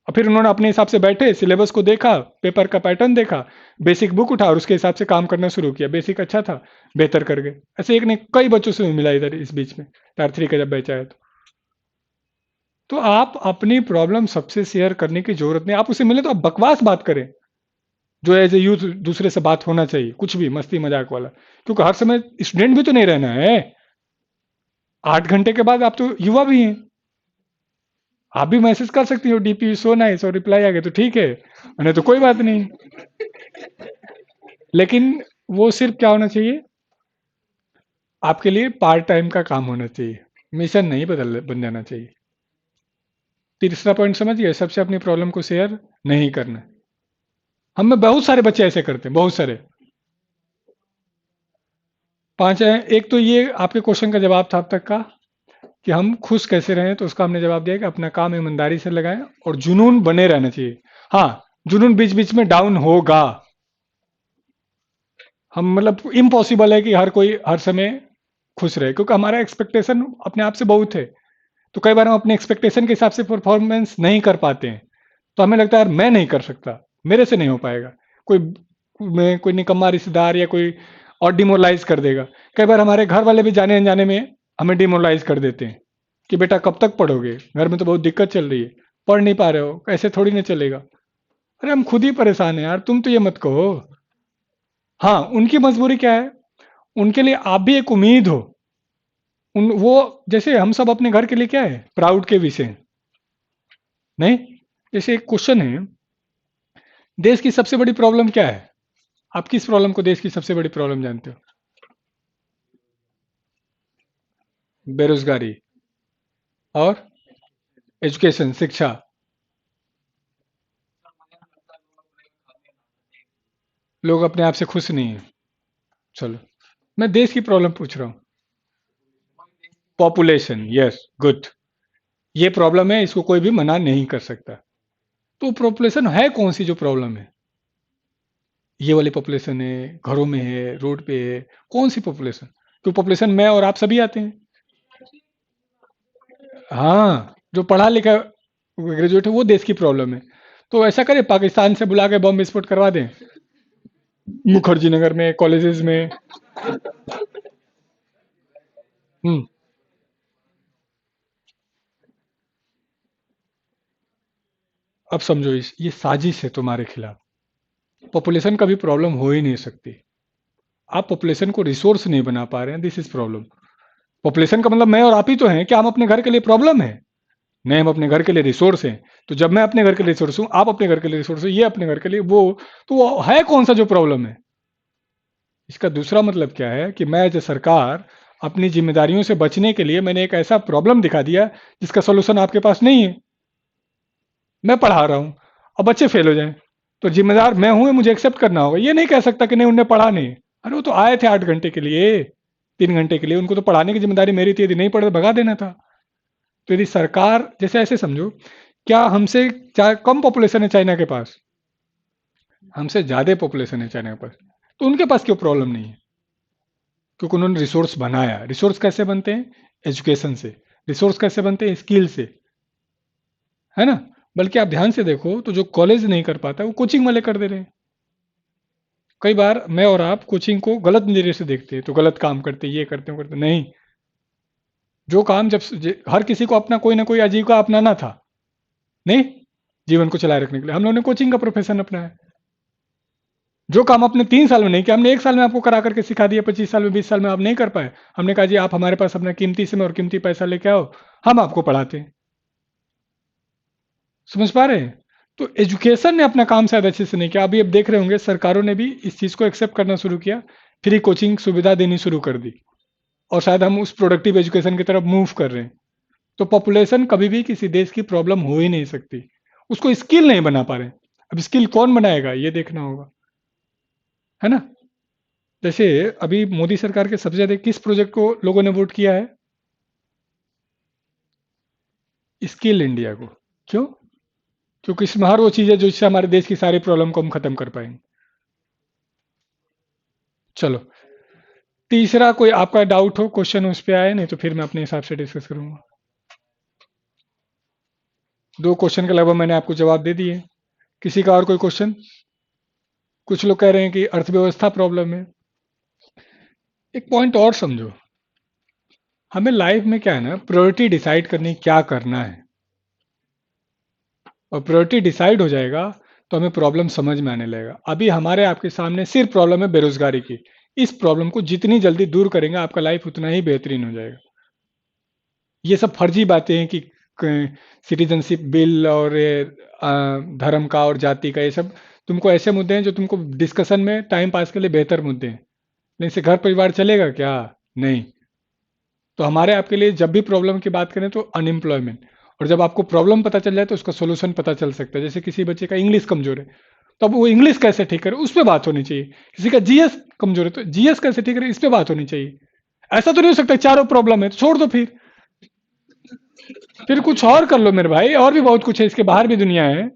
और फिर उन्होंने अपने हिसाब से बैठे, सिलेबस को देखा, पेपर का पैटर्न देखा, बेसिक बुक उठा और उसके हिसाब से काम करना शुरू किया। बेसिक अच्छा था, बेहतर कर गए। ऐसे एक ने कई बच्चों से मिला इधर इस बीच में, टायर 3 का जब बैच आया तो आप अपनी प्रॉब्लम सबसे शेयर करने की जरूरत नहीं। आप उसे मिले तो आप बकवास बात करें, जो एज ए यूथ दूसरे से बात होना चाहिए, कुछ भी मस्ती मजाक वाला। क्योंकि हर समय स्टूडेंट भी तो नहीं रहना है, 8 घंटे के बाद आप तो युवा भी हैं। आप भी मैसेज कर सकती हो डीपी सो नाइस और रिप्लाई आ गया तो ठीक है, नहीं तो कोई बात नहीं। लेकिन वो सिर्फ क्या होना चाहिए, आपके लिए पार्ट टाइम का काम होना चाहिए, मिशन नहीं बन जाना चाहिए। तीसरा पॉइंट समझिए, सबसे अपनी प्रॉब्लम को शेयर नहीं करना। हम में बहुत सारे बच्चे ऐसे करते हैं, बहुत सारे। 5 है। एक तो ये आपके क्वेश्चन का जवाब था अब तक का कि हम खुश कैसे रहें, तो उसका हमने जवाब दिया कि अपना काम ईमानदारी से लगाएं और जुनून बने रहना चाहिए। हाँ, जुनून बीच बीच में डाउन होगा। हम मतलब इम्पॉसिबल है कि हर कोई हर समय खुश रहे, क्योंकि हमारा एक्सपेक्टेशन अपने आप से बहुत है। तो कई बार हम अपने एक्सपेक्टेशन के हिसाब से परफॉर्मेंस नहीं कर पाते हैं, तो हमें लगता है यार मैं नहीं कर सकता, मेरे से नहीं हो पाएगा, कोई मैं कोई निकम्मा रिश्तेदार या कोई और डिमोरलाइज कर देगा। कई बार हमारे घर वाले भी जाने अनजाने में हमें डिमोरलाइज कर देते हैं कि बेटा कब तक पढ़ोगे, घर में तो बहुत दिक्कत चल रही है, पढ़ नहीं पा रहे हो, ऐसे थोड़ी ना चलेगा। अरे हम खुद ही परेशान हैं यार, तुम तो ये मत कहो। हाँ, उनकी मजबूरी क्या है, उनके लिए आप भी एक उम्मीद हो। वो जैसे हम सब अपने घर के लिए क्या है, प्राउड के विषय नहीं। जैसे एक क्वेश्चन है, देश की सबसे बड़ी प्रॉब्लम क्या है, आप किस प्रॉब्लम को देश की सबसे बड़ी प्रॉब्लम जानते हो? बेरोजगारी और एजुकेशन, शिक्षा। लोग अपने आप से खुश नहीं है। चलो, मैं देश की प्रॉब्लम पूछ रहा हूँ। Population, yes, good. ये प्रॉब्लम है, इसको कोई भी मना नहीं कर सकता। तो पॉपुलेशन है कौन सी जो प्रॉब्लम है, ये वाली पॉपुलेशन है, घरों में है, रोड पे है, कौन सी पॉपुलेशन? तो पॉपुलेशन में और आप सभी आते हैं। हाँ, जो पढ़ा लिखा ग्रेजुएट है वो देश की प्रॉब्लम है। तो ऐसा करें, पाकिस्तान से बुला के बम विस्फोट करवा दें मुखर्जी नगर में, कॉलेजेस में। हम्म। अब समझो, ये साजिश है तुम्हारे खिलाफ। पॉपुलेशन का भी प्रॉब्लम हो ही नहीं सकती। आप पॉपुलेशन को रिसोर्स नहीं बना पा रहे हैं, दिस इज प्रॉब्लम। पॉपुलेशन का मतलब मैं और आप ही तो हैं, क्या हम अपने घर के लिए प्रॉब्लम है? नहीं, हम अपने घर के लिए रिसोर्स हैं। तो जब मैं अपने घर के लिए रिसोर्स हूं, आप अपने घर के लिए रिसोर्स हो, ये अपने घर के लिए वो, तो वो है कौन सा जो प्रॉब्लम है? इसका दूसरा मतलब क्या है कि मैं एज ए सरकार अपनी जिम्मेदारियों से बचने के लिए मैंने एक ऐसा प्रॉब्लम दिखा दिया जिसका सोल्यूशन आपके पास नहीं है। मैं पढ़ा रहा हूं, अब बच्चे फेल हो जाएं, तो जिम्मेदार मैं हूं, मुझे एक्सेप्ट करना होगा। ये नहीं कह सकता कि नहीं उन्हें पढ़ा नहीं। अरे वो तो आए थे 8 घंटे के लिए, 3 घंटे के लिए, उनको तो पढ़ाने की जिम्मेदारी मेरी थी, यदि नहीं पढ़े तो भगा देना था। तो यदि सरकार, जैसे ऐसे समझो, क्या हमसे कम पॉपुलेशन है चाइना के पास? हमसे ज्यादा पॉपुलेशन है चाइना के पास। तो उनके पास क्यों प्रॉब्लम नहीं है? क्योंकि उन्होंने रिसोर्स बनाया। रिसोर्स कैसे बनते हैं? एजुकेशन से। रिसोर्स कैसे बनते हैं? स्किल से, है ना? बल्कि आप ध्यान से देखो तो जो कॉलेज नहीं कर पाता वो कोचिंग वाले कर दे रहे हैं। कई बार मैं और आप कोचिंग को गलत नजरिए से देखते हैं, तो गलत काम करते हैं, ये करते हैं, वो करते हैं। नहीं, जो काम हर किसी को अपना कोई ना कोई आजीविका अपनाना था, नहीं, जीवन को चलाए रखने के लिए हम लोगों ने कोचिंग का प्रोफेशन अपनाया। जो काम आपने 3 साल में नहीं किया, हमने 1 साल में आपको करा करके सिखा दिया। 25 साल में, 20 साल में आप नहीं कर पाए, हमने कहा जी आप हमारे पास अपना कीमती समय और कीमती पैसा लेके आओ, हम आपको पढ़ाते हैं। समझ पा रहे हैं? तो एजुकेशन ने अपना काम शायद अच्छे से नहीं किया। अभी अब देख रहे होंगे सरकारों ने भी इस चीज को एक्सेप्ट करना शुरू किया, फ्री कोचिंग सुविधा देनी शुरू कर दी, और शायद हम उस प्रोडक्टिव एजुकेशन की तरफ मूव कर रहे हैं। तो पॉपुलेशन कभी भी किसी देश की प्रॉब्लम हो ही नहीं सकती। उसको स्किल नहीं बना पा रहे। अब स्किल कौन बनाएगा ये देखना होगा, है ना? जैसे अभी मोदी सरकार के सबसे ज्यादा किस प्रोजेक्ट को लोगों ने वोट किया है? स्किल इंडिया को। क्यों? क्योंकि इसमें हर वो चीज है जो इससे हमारे देश की सारी प्रॉब्लम को हम खत्म कर पाएंगे। चलो, तीसरा कोई आपका डाउट हो, क्वेश्चन उस पर आए, नहीं तो फिर मैं अपने हिसाब से डिस्कस करूंगा। 2 क्वेश्चन के लगभग मैंने आपको जवाब दे दिए। किसी का और कोई क्वेश्चन? कुछ लोग कह रहे हैं कि अर्थव्यवस्था प्रॉब्लम है। एक पॉइंट और समझो, हमें लाइफ में क्या है ना, प्रायोरिटी डिसाइड करनी, क्या करना है। और प्रायोरिटी डिसाइड हो जाएगा तो हमें प्रॉब्लम समझ में आने लगेगा। अभी हमारे आपके सामने सिर्फ प्रॉब्लम है बेरोजगारी की। इस प्रॉब्लम को जितनी जल्दी दूर करेंगे आपका लाइफ उतना ही बेहतरीन हो जाएगा। ये सब फर्जी बातें हैं कि सिटीजनशिप बिल और धर्म का और जाति का, ये सब तुमको ऐसे मुद्दे हैं जो तुमको डिस्कशन में टाइम पास के लिए बेहतर मुद्दे हैं, लेकिन इससे घर परिवार चलेगा क्या? नहीं। तो हमारे आपके लिए जब भी प्रॉब्लम की बात करें तो अनएम्प्लॉयमेंट, और जब आपको प्रॉब्लम पता चल जाए तो उसका सोल्यूशन पता चल सकता है। जैसे किसी बच्चे का इंग्लिश कमजोर है, तो अब वो इंग्लिश कैसे ठीक करे उस पर बात होनी चाहिए। किसी का जीएस कमजोर है तो जीएस कैसे ठीक करे इस पर बात होनी चाहिए। ऐसा तो नहीं हो सकता चारों प्रॉब्लम है तो छोड़ दो, फिर कुछ और कर लो मेरे भाई, और भी बहुत कुछ है, इसके बाहर भी दुनिया है।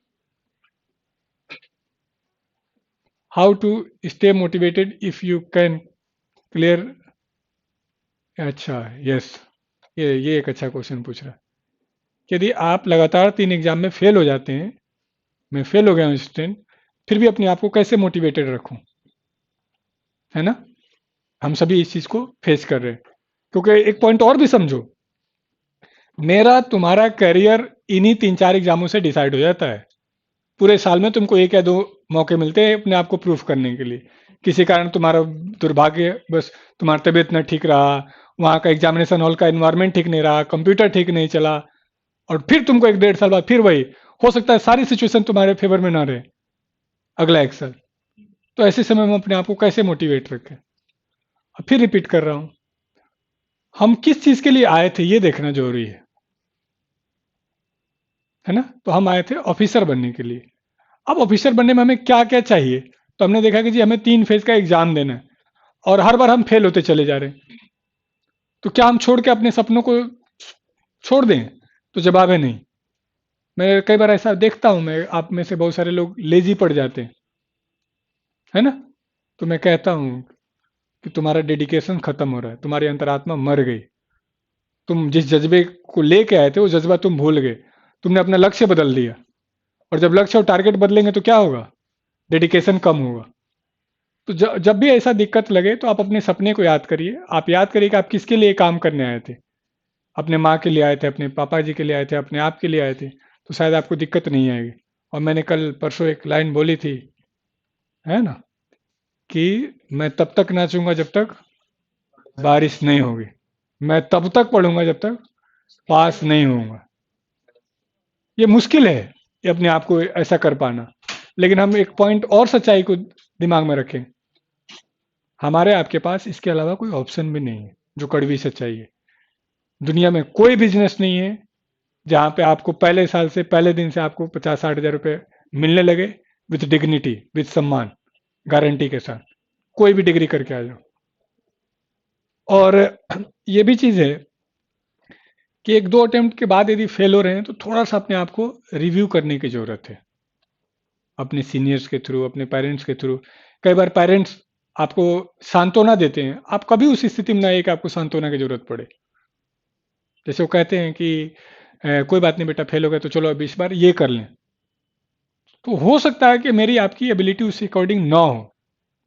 How to stay motivated if you can clear. अच्छा, यस, ये एक अच्छा क्वेश्चन पूछ रहा है। यदि आप लगातार 3 एग्जाम में फेल हो जाते हैं, मैं फेल हो गया हूँ स्टूडेंट, फिर भी अपने आप को कैसे मोटिवेटेड रखूं, है ना? हम सभी इस चीज को फेस कर रहे हैं। क्योंकि एक पॉइंट और भी समझो, मेरा तुम्हारा करियर इन्हीं 3-4 एग्जामों से डिसाइड हो जाता है। पूरे साल में तुमको 1 या 2 मौके मिलते हैं अपने आप को प्रूफ करने के लिए। किसी कारण तुम्हारा दुर्भाग्य बस, तुम्हारा तबीयत न ठीक रहा, वहां का एग्जामिनेशन हॉल का एनवायरमेंट ठीक नहीं रहा, कंप्यूटर ठीक नहीं चला, और फिर तुमको 1-1.5 साल बाद फिर वही हो सकता है, सारी सिचुएशन तुम्हारे फेवर में ना रहे अगला 1 साल। तो ऐसे समय में अपने आप को कैसे मोटिवेट रखें? अब फिर रिपीट कर रहा हूं, हम किस चीज के लिए आए थे ये देखना जरूरी है ना? तो हम आए थे ऑफिसर बनने के लिए। अब ऑफिसर बनने में हमें क्या क्या चाहिए? तो हमने देखा कि जी हमें 3 फेज का एग्जाम देना है, और हर बार हम फेल होते चले जा रहे हैं। तो क्या हम छोड़ के अपने सपनों को छोड़ दें? तो जवाब है नहीं। मैं कई बार ऐसा देखता हूं, मैं आप में से बहुत सारे लोग लेजी पड़ जाते हैं, है ना? तो मैं कहता हूं कि तुम्हारा डेडिकेशन खत्म हो रहा है, तुम्हारी अंतरात्मा मर गई। तुम जिस जज्बे को लेके आए थे वो जज्बा तुम भूल गए, तुमने अपना लक्ष्य बदल दिया। और जब लक्ष्य और टारगेट बदलेंगे तो क्या होगा? डेडिकेशन कम होगा। तो जब भी ऐसा दिक्कत लगे तो आप अपने सपने को याद करिए। आप याद करिए कि आप किसके लिए काम करने आए थे। अपने माँ के लिए आए थे, अपने पापा जी के लिए आए थे, अपने आप के लिए आए थे, तो शायद आपको दिक्कत नहीं आएगी। और मैंने कल परसों एक लाइन बोली थी, है ना, कि मैं तब तक नाचूंगा जब तक बारिश नहीं होगी, मैं तब तक पढ़ूंगा जब तक पास नहीं होऊंगा। ये मुश्किल है, ये अपने आप को ऐसा कर पाना। लेकिन हम एक पॉइंट और सच्चाई को दिमाग में रखें, हमारे आपके पास इसके अलावा कोई ऑप्शन भी नहीं है, जो कड़वी सच्चाई है। दुनिया में कोई बिजनेस नहीं है जहां पे आपको पहले साल से, पहले दिन से आपको 50-60 हजार रुपए मिलने लगे, विथ डिग्निटी, विथ सम्मान, गारंटी के साथ कोई भी डिग्री करके आ जाओ। और ये भी चीज़ है कि एक दो अटेम्प्ट के बाद यदि फेल हो रहे हैं तो थोड़ा सा अपने आप को रिव्यू करने की ज़रूरत है, अपने सीनियर्स के थ्रू, अपने पेरेंट्स के थ्रू। कई बार पेरेंट्स आपको सांत्वना देते हैं, आप कभी उस स्थिति में ना आइए कि आपको सांत्वना की ज़रूरत पड़े। जैसे वो कहते हैं कि कोई बात नहीं बेटा, फेल हो गया तो चलो अब इस बार ये कर लें। तो हो सकता है कि मेरी आपकी एबिलिटी उस अकॉर्डिंग ना हो।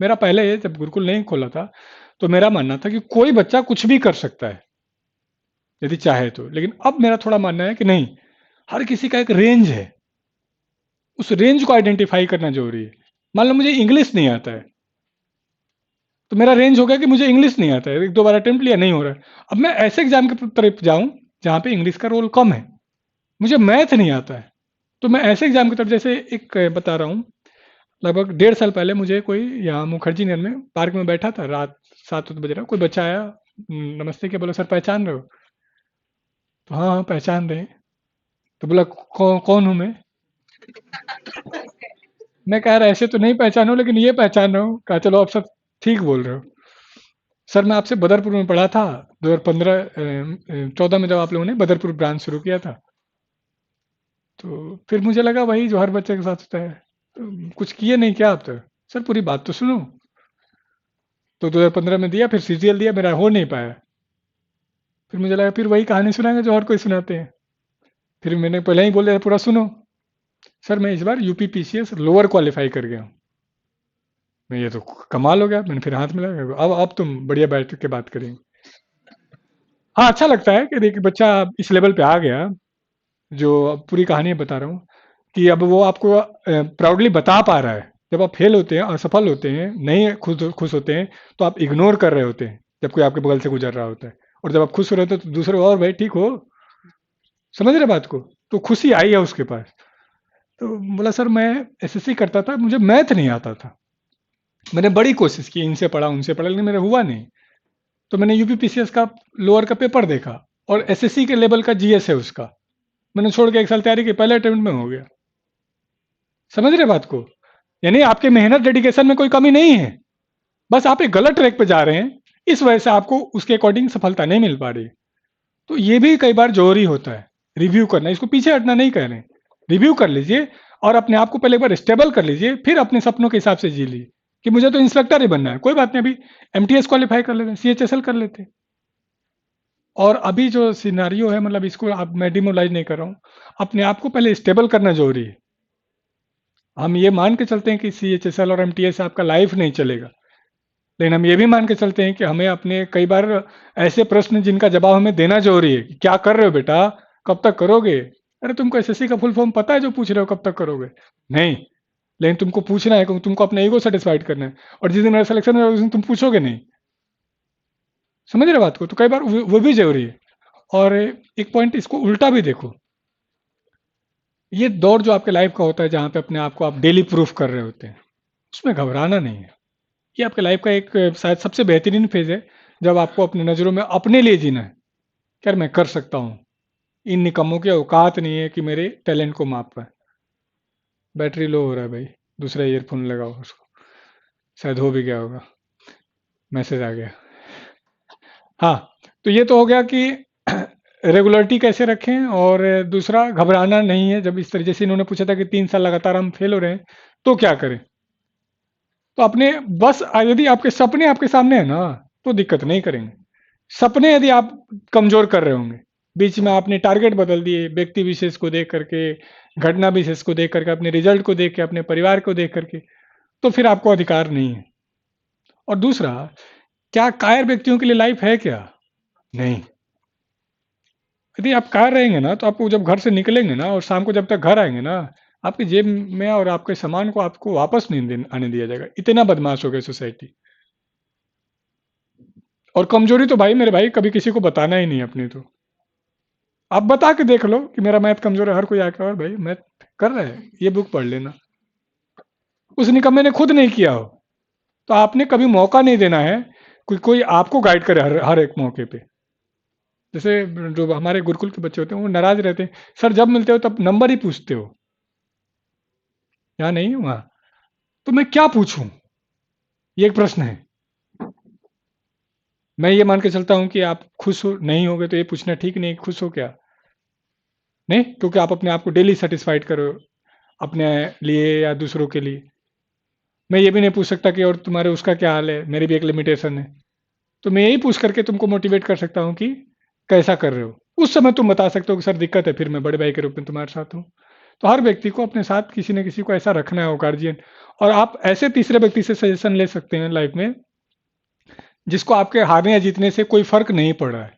मेरा पहले जब गुरुकुल नहीं खोला था तो मेरा मानना था कि कोई बच्चा कुछ भी कर सकता है यदि चाहे तो, लेकिन अब मेरा थोड़ा मानना है कि नहीं, हर किसी का एक रेंज है, उस रेंज को आइडेंटिफाई करना जरूरी है। मान लो मुझे इंग्लिश नहीं आता है, तो मेरा रेंज हो गया कि मुझे इंग्लिश नहीं आता है, एक दो बार अटेम्प्ट लिया, नहीं हो रहा है, अब मैं ऐसे एग्जाम की तरफ जाऊं जहां पे इंग्लिश का रोल कम है। मुझे मैथ नहीं आता है, तो मैं ऐसे एग्जाम की तरफ, जैसे एक बता रहा हूँ, लगभग 1.5 साल पहले मुझे कोई यहाँ मुखर्जी नगर में पार्क में बैठा था, रात 7 बज रहा, कोई बच्चा आया, नमस्ते, क्या बोला, सर पहचान रहे हो? तो हाँ हाँ पहचान रहे हैं। तो बोला कौन हूँ मैं कह रहा ऐसे तो नहीं पहचानो, लेकिन ये पहचान रहा हूँ। कहा चलो अब सब ठीक बोल रहे हो। सर मैं आपसे बदरपुर में पढ़ा था, 2015 14 में, जब आप लोगों ने बदरपुर ब्रांच शुरू किया था। तो फिर मुझे लगा वही जो हर बच्चे के साथ होता है, तो कुछ किए नहीं क्या आप? तो सर पूरी बात तो सुनो। तो 2015 में दिया, फिर सीजीएल दिया, मेरा हो नहीं पाया। फिर मुझे लगा फिर वही कहानी सुनाएंगे जो हर कोई सुनाते हैं। फिर मैंने पहले ही बोल दिया पूरा सुनो। सर मैं इस बार यूपी पीसीएस लोअर क्वालिफाई कर गया हूँ। मैं ये तो कमाल हो गया, मैंने फिर हाथ मिलाया, अब तुम बढ़िया बैठ के बात करेंगे। हाँ अच्छा लगता है कि देखिए बच्चा इस लेवल पे आ गया, जो अब पूरी कहानी बता रहा हूँ, कि अब वो आपको प्राउडली बता पा रहा है। जब आप फेल होते हैं, असफल होते हैं, नहीं खुश खुश होते हैं, तो आप इग्नोर कर रहे होते हैं जब कोई आपके बगल से गुजर रहा होता है। और जब आप खुश हो रहे होते हैं तो दूसरे, और भाई ठीक हो, समझ रहे बात को? तो खुशी आई है उसके पास। तो बोला सर मैं एसएससी करता था, मुझे मैथ नहीं आता था, मैंने बड़ी कोशिश की, इनसे पढ़ा उनसे पढ़ा, लेकिन मेरा हुआ नहीं। तो मैंने यूपी पीसीएस का लोअर का पेपर देखा, और एसएससी के लेवल का जीएस है उसका, मैंने छोड़ के 1 साल तैयारी की, पहले अटेम्प्ट में हो गया। समझ रहे बात को? यानी आपके मेहनत डेडिकेशन में कोई कमी नहीं है, बस आप एक गलत ट्रैक पे जा रहे हैं, इस वजह से आपको उसके अकॉर्डिंग सफलता नहीं मिल पा रही। तो ये भी कई बार जरूरी होता है, रिव्यू करना, इसको पीछे हटना नहीं कह रहे हैं। रिव्यू कर लीजिए और अपने आप को पहले एक बार स्टेबल कर लीजिए, फिर अपने सपनों के हिसाब से जी लीजिए कि मुझे तो इंस्पेक्टर ही बनना है, कोई बात नहीं, अभी एमटीएस क्वालिफाई कर लेते हैं, सीएचएसएल कर लेते हैं। और अभी जो सिनारियो है, मतलब इसको आप, मैं डिमोलाइज नहीं कर रहा हूँ, अपने आप को पहले स्टेबल करना जरूरी है। हम ये मान के चलते हैं कि सीएचएसएल और एमटीएस से आपका लाइफ नहीं चलेगा, लेकिन हम ये भी मान के चलते हैं कि हमें अपने कई बार ऐसे प्रश्न जिनका जवाब हमें देना जरूरी है, कि क्या कर रहे हो बेटा, कब तक करोगे? अरे तुमको एसएससी का फुल फॉर्म पता है जो पूछ रहे हो, कब तक करोगे? नहीं, लेकिन तुमको पूछना है क्योंकि तुमको अपना ईगो सेटिस्फाइड करना है, और जिस दिन मेरा सिलेक्शन होगा उस दिन तुम पूछोगे नहीं। समझ रहे बात को? तो कई बार वो भी जरूरी है। और एक पॉइंट, इसको उल्टा भी देखो, ये दौर जो आपके लाइफ का होता है, जहाँ पे अपने आप को आप डेली प्रूफ कर रहे होते हैं, उसमें घबराना नहीं है। ये आपके लाइफ का एक शायद सबसे बेहतरीन फेज है, जब आपको अपनी नज़रों में अपने लिए जीना है। यार मैं कर सकता हूँ, इन निकम्मों की औकात नहीं है कि मेरे टैलेंट को माप पाए। बैटरी लो हो रहा है भाई, दूसरा ईयरफोन लगाओ उसको, शायद हो भी गया होगा, मैसेज आ गया। हाँ, तो ये तो हो गया कि रेगुलरिटी कैसे रखें, और दूसरा घबराना नहीं है। जब इस तरीके से इन्होंने पूछा था कि 3 साल लगातार हम फेल हो रहे हैं तो क्या करें, तो अपने, बस यदि आपके सपने आपके सामने है ना, तो दिक्कत नहीं करेंगे। सपने यदि आप कमजोर कर रहे होंगे, बीच में आपने टारगेट बदल दिए, व्यक्ति विशेष को देख करके, घटना विशेष को देख करके, अपने रिजल्ट को देख के, अपने परिवार को देख करके, तो फिर आपको अधिकार नहीं है। और दूसरा, क्या कायर व्यक्तियों के लिए लाइफ है क्या? नहीं। यदि आप कायर रहेंगे ना, तो आपको जब घर से निकलेंगे ना और शाम को जब तक घर आएंगे ना, आपकी जेब में और आपके सामान को आपको वापस नहीं आने दिया जाएगा। इतना बदमाश हो गई सोसाइटी। और कमजोरी तो भाई, मेरे भाई, कभी किसी को बताना ही नहीं अपनी। तो आप बता के देख लो कि मेरा मैथ कमजोर है, हर कोई आके और भाई मैथ कर रहा है, ये बुक पढ़ लेना। उस निकम्मे ने खुद नहीं किया हो, तो आपने कभी मौका नहीं देना है कोई आपको गाइड करे हर एक मौके पे। जैसे जो हमारे गुरुकुल के बच्चे होते हैं वो नाराज रहते हैं, सर जब मिलते हो तब नंबर ही पूछते हो। यहाँ नहीं है, वहाँ। तो मैं क्या पूछूं, ये एक प्रश्न है। मैं ये मान के चलता हूं कि आप खुश हो नहीं होगे तो ये पूछना ठीक नहीं, खुश हो क्या? नहीं, क्योंकि आप अपने आप को डेली सेटिस्फाइड करो अपने लिए या दूसरों के लिए। मैं ये भी नहीं पूछ सकता कि और तुम्हारे उसका क्या हाल है, मेरी भी एक लिमिटेशन है। तो मैं यही पूछ करके तुमको मोटिवेट कर सकता हूँ कि कैसा कर रहे हो। उस समय तुम बता सकते हो कि सर दिक्कत है, फिर मैं बड़े भाई के रूप में तुम्हारे साथ हूँ। तो हर व्यक्ति को अपने साथ किसी न किसी को ऐसा रखना है, वो गार्जियन। और आप ऐसे तीसरे व्यक्ति से सजेशन ले सकते हैं लाइफ में, जिसको आपके हारने या जीतने से कोई फर्क नहीं पड़ रहा है,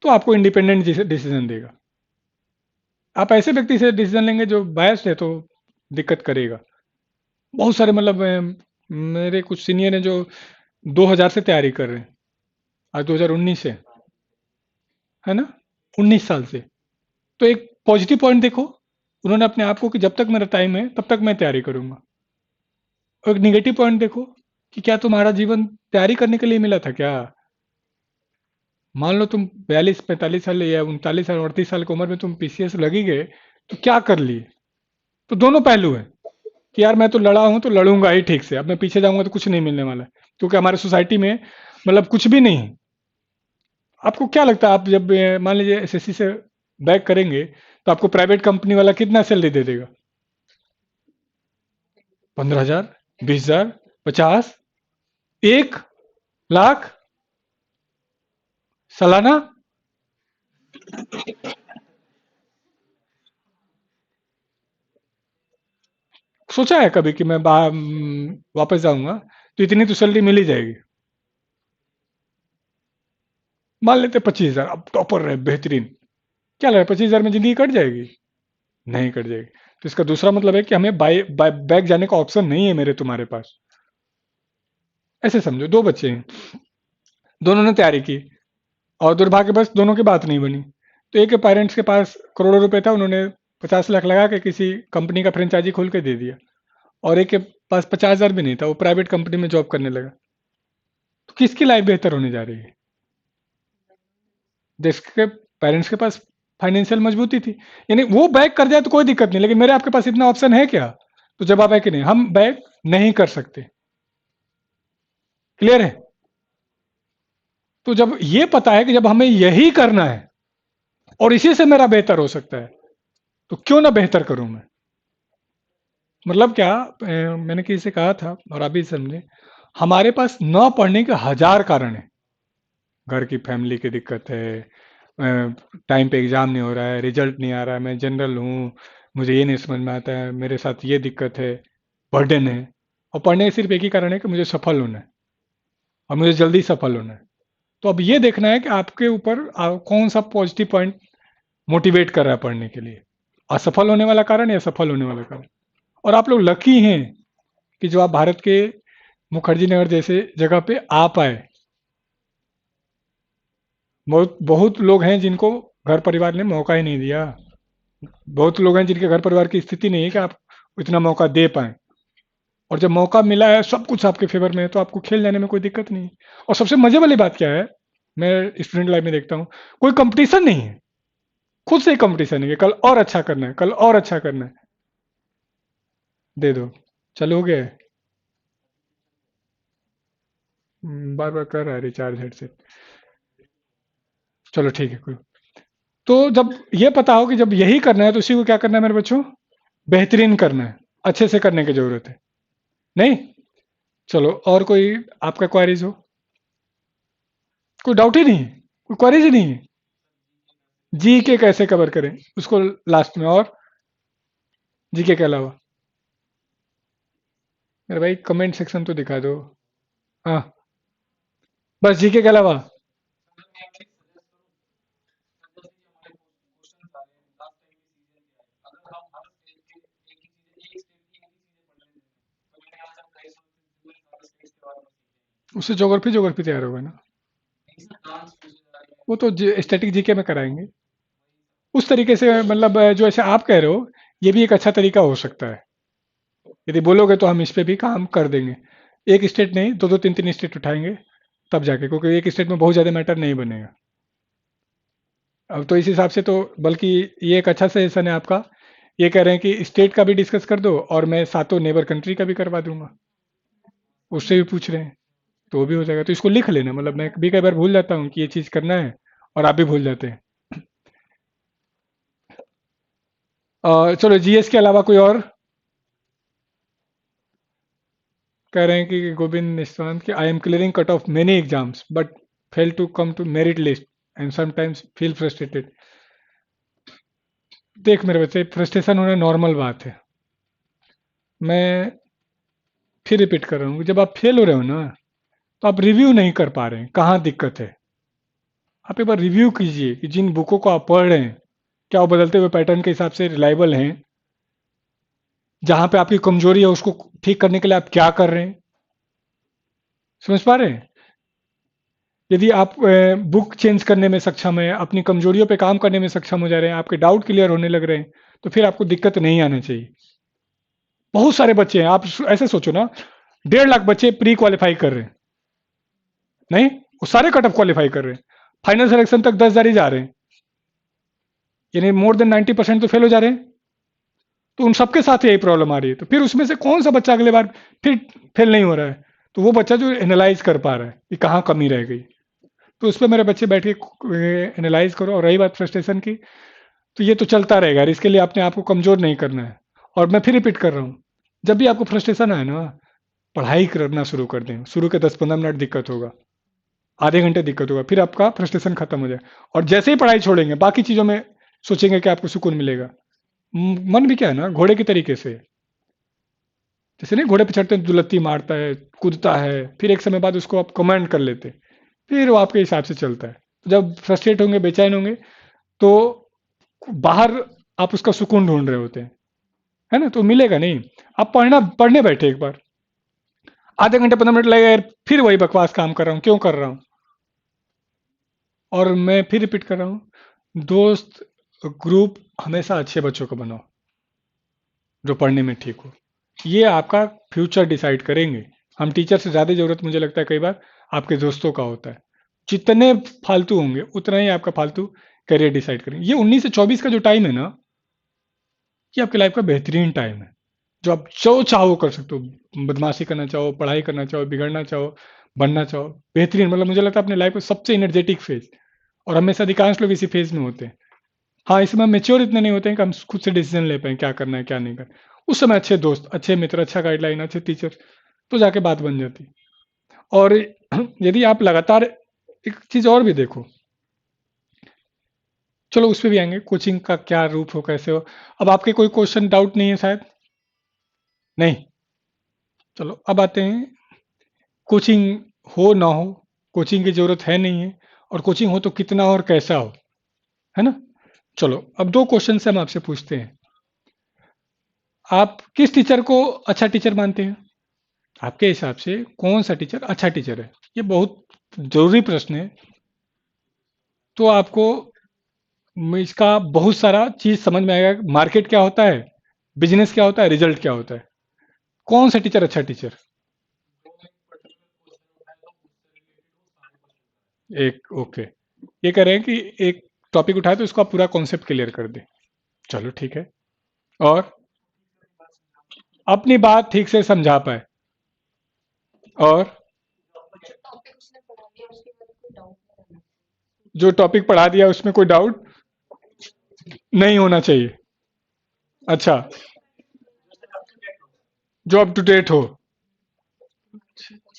तो आपको इंडिपेंडेंट डिसीजन देगा। आप ऐसे व्यक्ति से डिसीजन लेंगे जो बायस्ड है, तो दिक्कत करेगा। बहुत सारे मतलब मेरे कुछ सीनियर हैं जो 2000 से तैयारी कर रहे हैं, आज 2019 से, है ना, 19 साल से। तो एक पॉजिटिव पॉइंट देखो, उन्होंने अपने आप को कि जब तक मेरा टाइम है तब तक मैं तैयारी करूंगा। और एक निगेटिव पॉइंट देखो कि क्या तुम्हारा जीवन तैयारी करने के लिए मिला था क्या? मान लो तुम 42 45 साल या 39 साल 38 साल की उम्र में तुम पीसीएस लगी गए, तो क्या कर लिए? तो दोनों पहलू हैं कि यार मैं तो लड़ा हूं तो लड़ूंगा ही ठीक से, अब मैं पीछे जाऊंगा तो कुछ नहीं मिलने वाला है, क्योंकि हमारे सोसाइटी में मतलब कुछ भी नहीं है। आपको क्या लगता है, आप जब मान लीजिए एसएससी से बैक करेंगे, तो आपको प्राइवेट कंपनी वाला कितना सैलरी दे देगा? 15,000, 20,000, 50, 1 लाख सालाना? सोचा है कभी कि मैं वापस जाऊंगा तो इतनी तो सैलरी मिल ही जाएगी? मान लेते 25,000, अब टॉपर रहे बेहतरीन, क्या लगा 25,000 में जिंदगी कट जाएगी? नहीं कट जाएगी। तो इसका दूसरा मतलब है कि हमें बैक जाने का ऑप्शन नहीं है मेरे तुम्हारे पास। ऐसे समझो, दो बच्चे हैं, दोनों ने तैयारी की, और दुर्भाग्यवश दोनों की बात नहीं बनी। तो एक के पेरेंट्स के पास करोड़ों रुपए था, उन्होंने 50 लाख लगा के किसी कंपनी का फ्रेंचाइजी खोल के दे दिया। और एक के पास 50,000 भी नहीं था, वो प्राइवेट कंपनी में जॉब करने लगा। तो किसकी लाइफ बेहतर होने जा रही है? जिसके पेरेंट्स के पास फाइनेंशियल मजबूती थी। यानी वो बैक कर जाए तो कोई दिक्कत नहीं, लेकिन मेरे आपके पास इतना ऑप्शन है क्या? तो जवाब है कि नहीं, हम बैक नहीं कर सकते। क्लियर है? तो जब ये पता है कि जब हमें यही करना है और इसी से मेरा बेहतर हो सकता है, तो क्यों ना बेहतर करूं मैं। मतलब क्या, मैंने किसी से कहा था और आप भी समझे, हमारे पास न पढ़ने के 1000 कारण है। घर की फैमिली की दिक्कत है, टाइम पे एग्जाम नहीं हो रहा है, रिजल्ट नहीं आ रहा है, मैं जनरल हूँ, मुझे ये नहीं समझ में आता है, मेरे साथ ये दिक्कत है, बर्डन है। और पढ़ने का सिर्फ एक ही कारण है कि मुझे सफल होना है, और मुझे जल्दी सफल होना है। तो अब ये देखना है कि आपके ऊपर कौन सा पॉजिटिव पॉइंट मोटिवेट कर रहा है पढ़ने के लिए, असफल होने वाला कारण या सफल होने वाला कारण। और आप लोग लकी हैं कि जो आप भारत के मुखर्जी नगर जैसे जगह पे आ पाए। बहुत बहुत लोग हैं जिनको घर परिवार ने मौका ही नहीं दिया। बहुत लोग हैं जिनके घर परिवार की स्थिति नहीं है कि आप इतना मौका दे पाए। और जब मौका मिला है, सब कुछ आपके फेवर में है, तो आपको खेल जाने में कोई दिक्कत नहीं है। और सबसे मजे वाली बात क्या है, मैं स्टूडेंट लाइफ में देखता हूँ, कोई कंपटीशन नहीं है। खुद से ही कंपटीशन है कि कल और अच्छा करना है, कल और अच्छा करना है। दे दो, चलो हो गया है। बार बार कर रहा है रिचार्ज हेडसेट। चलो ठीक है, कोई। तो जब ये पता हो कि जब यही करना है, तो उसी को क्या करना है मेरे बच्चों? बेहतरीन करना है, अच्छे से करने की जरूरत है। नहीं? चलो, और कोई आपका क्वारीज हो? कोई डाउट ही नहीं है, कोई क्वारीज ही नहीं है। जी के कैसे कवर करें उसको लास्ट में, और जी के अलावा? मेरे भाई कमेंट सेक्शन तो दिखा दो। हाँ, बस जी के अलावा। उससे ज्योग्राफी ज्योग्राफी तैयार होगा ना? वो तो स्टैटिक जीके में कराएंगे। उस तरीके से मतलब जो ऐसे आप कह रहे हो, ये भी एक अच्छा तरीका हो सकता है। यदि बोलोगे तो हम इस पे भी काम कर देंगे। एक स्टेट नहीं, दो दो तीन तीन स्टेट उठाएंगे, तब जाके, क्योंकि एक स्टेट में बहुत ज़्यादा मैटर नहीं बनेगा। अब तो इस हिसाब से तो, बल्कि ये एक अच्छा सजेशन है आपका ये कह रहे हैं कि स्टेट का भी डिस्कस कर दो और मैं सातों नेबर कंट्री का भी करवा दूंगा, उससे भी पूछ रहे हैं, तो वो भी हो जाएगा। तो इसको लिख लेना, मतलब मैं भी कई बार भूल जाता हूँ कि ये चीज़ करना है और आप भी भूल जाते हैं। चलो जीएस के अलावा कोई और? कह रहे हैं कि गोविंद निशांत कि I am clearing cut off many exams but fail to come to merit list and sometimes feel frustrated. देख मेरे बच्चे, फ्रस्ट्रेशन होना नॉर्मल बात है। मैं फिर रिपीट कर रहा हूँ, जब आप फेल हो रहे हो ना, तो आप रिव्यू नहीं कर पा रहे हैं कहाँ दिक्कत है। आप एक बार रिव्यू कीजिए कि जिन बुकों को आप पढ़ रहे हैं, क्या वो बदलते हुए पैटर्न के हिसाब से रिलायबल हैं, जहां पे आपकी कमजोरी है उसको ठीक करने के लिए आप क्या कर रहे हैं। समझ पा रहे हैं? यदि आप बुक चेंज करने में सक्षम है, अपनी कमजोरियों पे काम करने में सक्षम हो जा रहे हैं, आपके डाउट क्लियर होने लग रहे हैं, तो फिर आपको दिक्कत नहीं आना चाहिए। बहुत सारे बच्चे हैं, आप ऐसे सोचो ना, 1.5 लाख बच्चे प्री क्वालिफाई कर रहे हैं, नहीं, वो सारे कट ऑफ क्वालिफाई कर रहे हैं, फाइनल सिलेक्शन तक 10 हज़ार ही जा रहे हैं, यानी मोर देन 90% तो फेल हो जा रहे हैं। तो उन सबके साथ यही प्रॉब्लम आ रही है, तो फिर उसमें से कौन सा बच्चा अगले बार फिर फेल नहीं हो रहा है? तो वो बच्चा जो एनालाइज कर पा रहा है कि कहाँ कमी रह गई। तो उस पर मेरे बच्चे बैठ के एनालाइज करो। और रही बात फ्रस्ट्रेशन की, तो ये तो चलता रहेगा, और इसके लिए अपने आप को कमजोर नहीं करना है। और मैं फिर रिपीट कर रहा हूँ, जब भी आपको फ्रस्ट्रेशन आए ना, पढ़ाई करना शुरू कर दें। शुरू के 10-15 मिनट दिक्कत होगा, आधे घंटे दिक्कत होगा, फिर आपका फ्रस्ट्रेशन खत्म हो जाए। और जैसे ही पढ़ाई छोड़ेंगे, बाकी चीज़ों में सोचेंगे कि आपको सुकून मिलेगा। मन भी क्या है ना, घोड़े के तरीके से, जैसे नहीं, घोड़े पे चढ़ते हैं, दुलत्ती मारता है, कूदता है, फिर एक समय बाद उसको आप कमांड कर लेते हैं, फिर वो आपके हिसाब से चलता है। तो जब फ्रस्ट्रेट होंगे, बेचैन होंगे, तो बाहर आप उसका सुकून ढूंढ रहे होते हैं, है ना, तो मिलेगा नहीं। आप पढ़ने बैठे एक बार, आधे घंटे 15 मिनट लगे यार, फिर वही बकवास काम कर रहा हूँ, क्यों कर रहा हूँ? और मैं फिर रिपीट कर रहा हूँ, दोस्त ग्रुप हमेशा अच्छे बच्चों को बनाओ, जो पढ़ने में ठीक हो। ये आपका फ्यूचर डिसाइड करेंगे। हम टीचर से ज़्यादा ज़रूरत, मुझे लगता है कई बार, आपके दोस्तों का होता है। जितने फालतू होंगे उतना ही आपका फालतू करियर डिसाइड करेंगे। ये 19 से 24 का जो टाइम है ना, ये आपकी लाइफ का बेहतरीन टाइम है, जो आप जो चाहो कर सकते हो। बदमाशी करना चाहो, पढ़ाई करना चाहो, बिगड़ना चाहो, बनना चाहो, बेहतरीन। मतलब मुझे लगता है अपने लाइफ का सबसे एनर्जेटिक फेज, और हमेशा अधिकांश लोग इसी फेज में होते हैं। हाँ, इसमें हम मेच्योर इतने नहीं होते हैं कि हम खुद से डिसीजन ले पाए क्या करना है क्या नहीं करना। उस समय अच्छे दोस्त, अच्छे मित्र, अच्छा गाइडलाइन, अच्छे टीचर, तो जाके बात बन जाती। और यदि आप लगातार, एक चीज और भी देखो, चलो उस पर भी आएंगे, कोचिंग का क्या रूप हो, कैसे हो। अब आपके कोई क्वेश्चन डाउट नहीं है शायद? नहीं? चलो अब आते हैं, कोचिंग हो ना हो, कोचिंग की जरूरत है नहीं है, और कोचिंग हो तो कितना और कैसा हो, है ना। चलो अब दो क्वेश्चन से हम आपसे पूछते हैं, आप किस टीचर को अच्छा टीचर मानते हैं? आपके हिसाब से कौन सा टीचर अच्छा टीचर है? ये बहुत जरूरी प्रश्न है। तो आपको इसका बहुत सारा चीज समझ में आएगा, मार्केट क्या होता है, बिजनेस क्या होता है, रिजल्ट क्या होता है। कौन सा टीचर अच्छा टीचर? एक ओके, ये कह रहे हैं कि एक टॉपिक उठाए तो इसको आप पूरा कॉन्सेप्ट क्लियर कर दें। चलो ठीक है। और अपनी बात ठीक से समझा पाए। और जो टॉपिक पढ़ा दिया उसमें कोई डाउट नहीं होना चाहिए। अच्छा, जो अप टू डेट हो,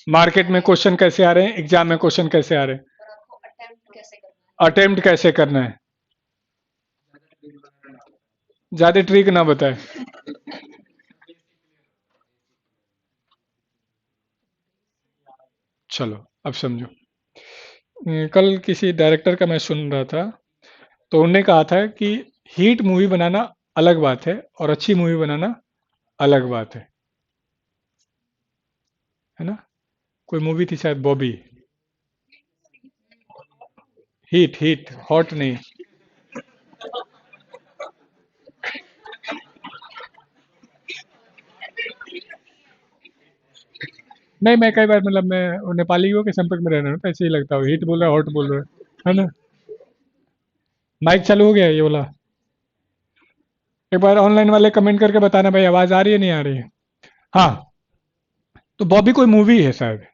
मार्केट में क्वेश्चन कैसे आ रहे हैं, एग्जाम में क्वेश्चन कैसे आ रहे हैं, अटेम्प्ट कैसे करना है, ज्यादा ट्रिक ना बताए। चलो अब समझो। कल किसी डायरेक्टर का मैं सुन रहा था, तो उनने कहा था कि हिट मूवी बनाना अलग बात है और अच्छी मूवी बनाना अलग बात है ना। कोई मूवी थी शायद बॉबी, हिट हिट, हॉट नहीं। नहीं, मैं कई बार, मतलब मैं वो नेपालियों के संपर्क में रहना, तो ऐसे ही लगता है, हिट बोल रहा है, हॉट बोल रहा है ना। माइक चालू हो गया ये वाला? एक बार ऑनलाइन वाले कमेंट करके बताना भाई, आवाज आ रही है नहीं आ रही है। हाँ, तो बॉबी कोई मूवी है शायद।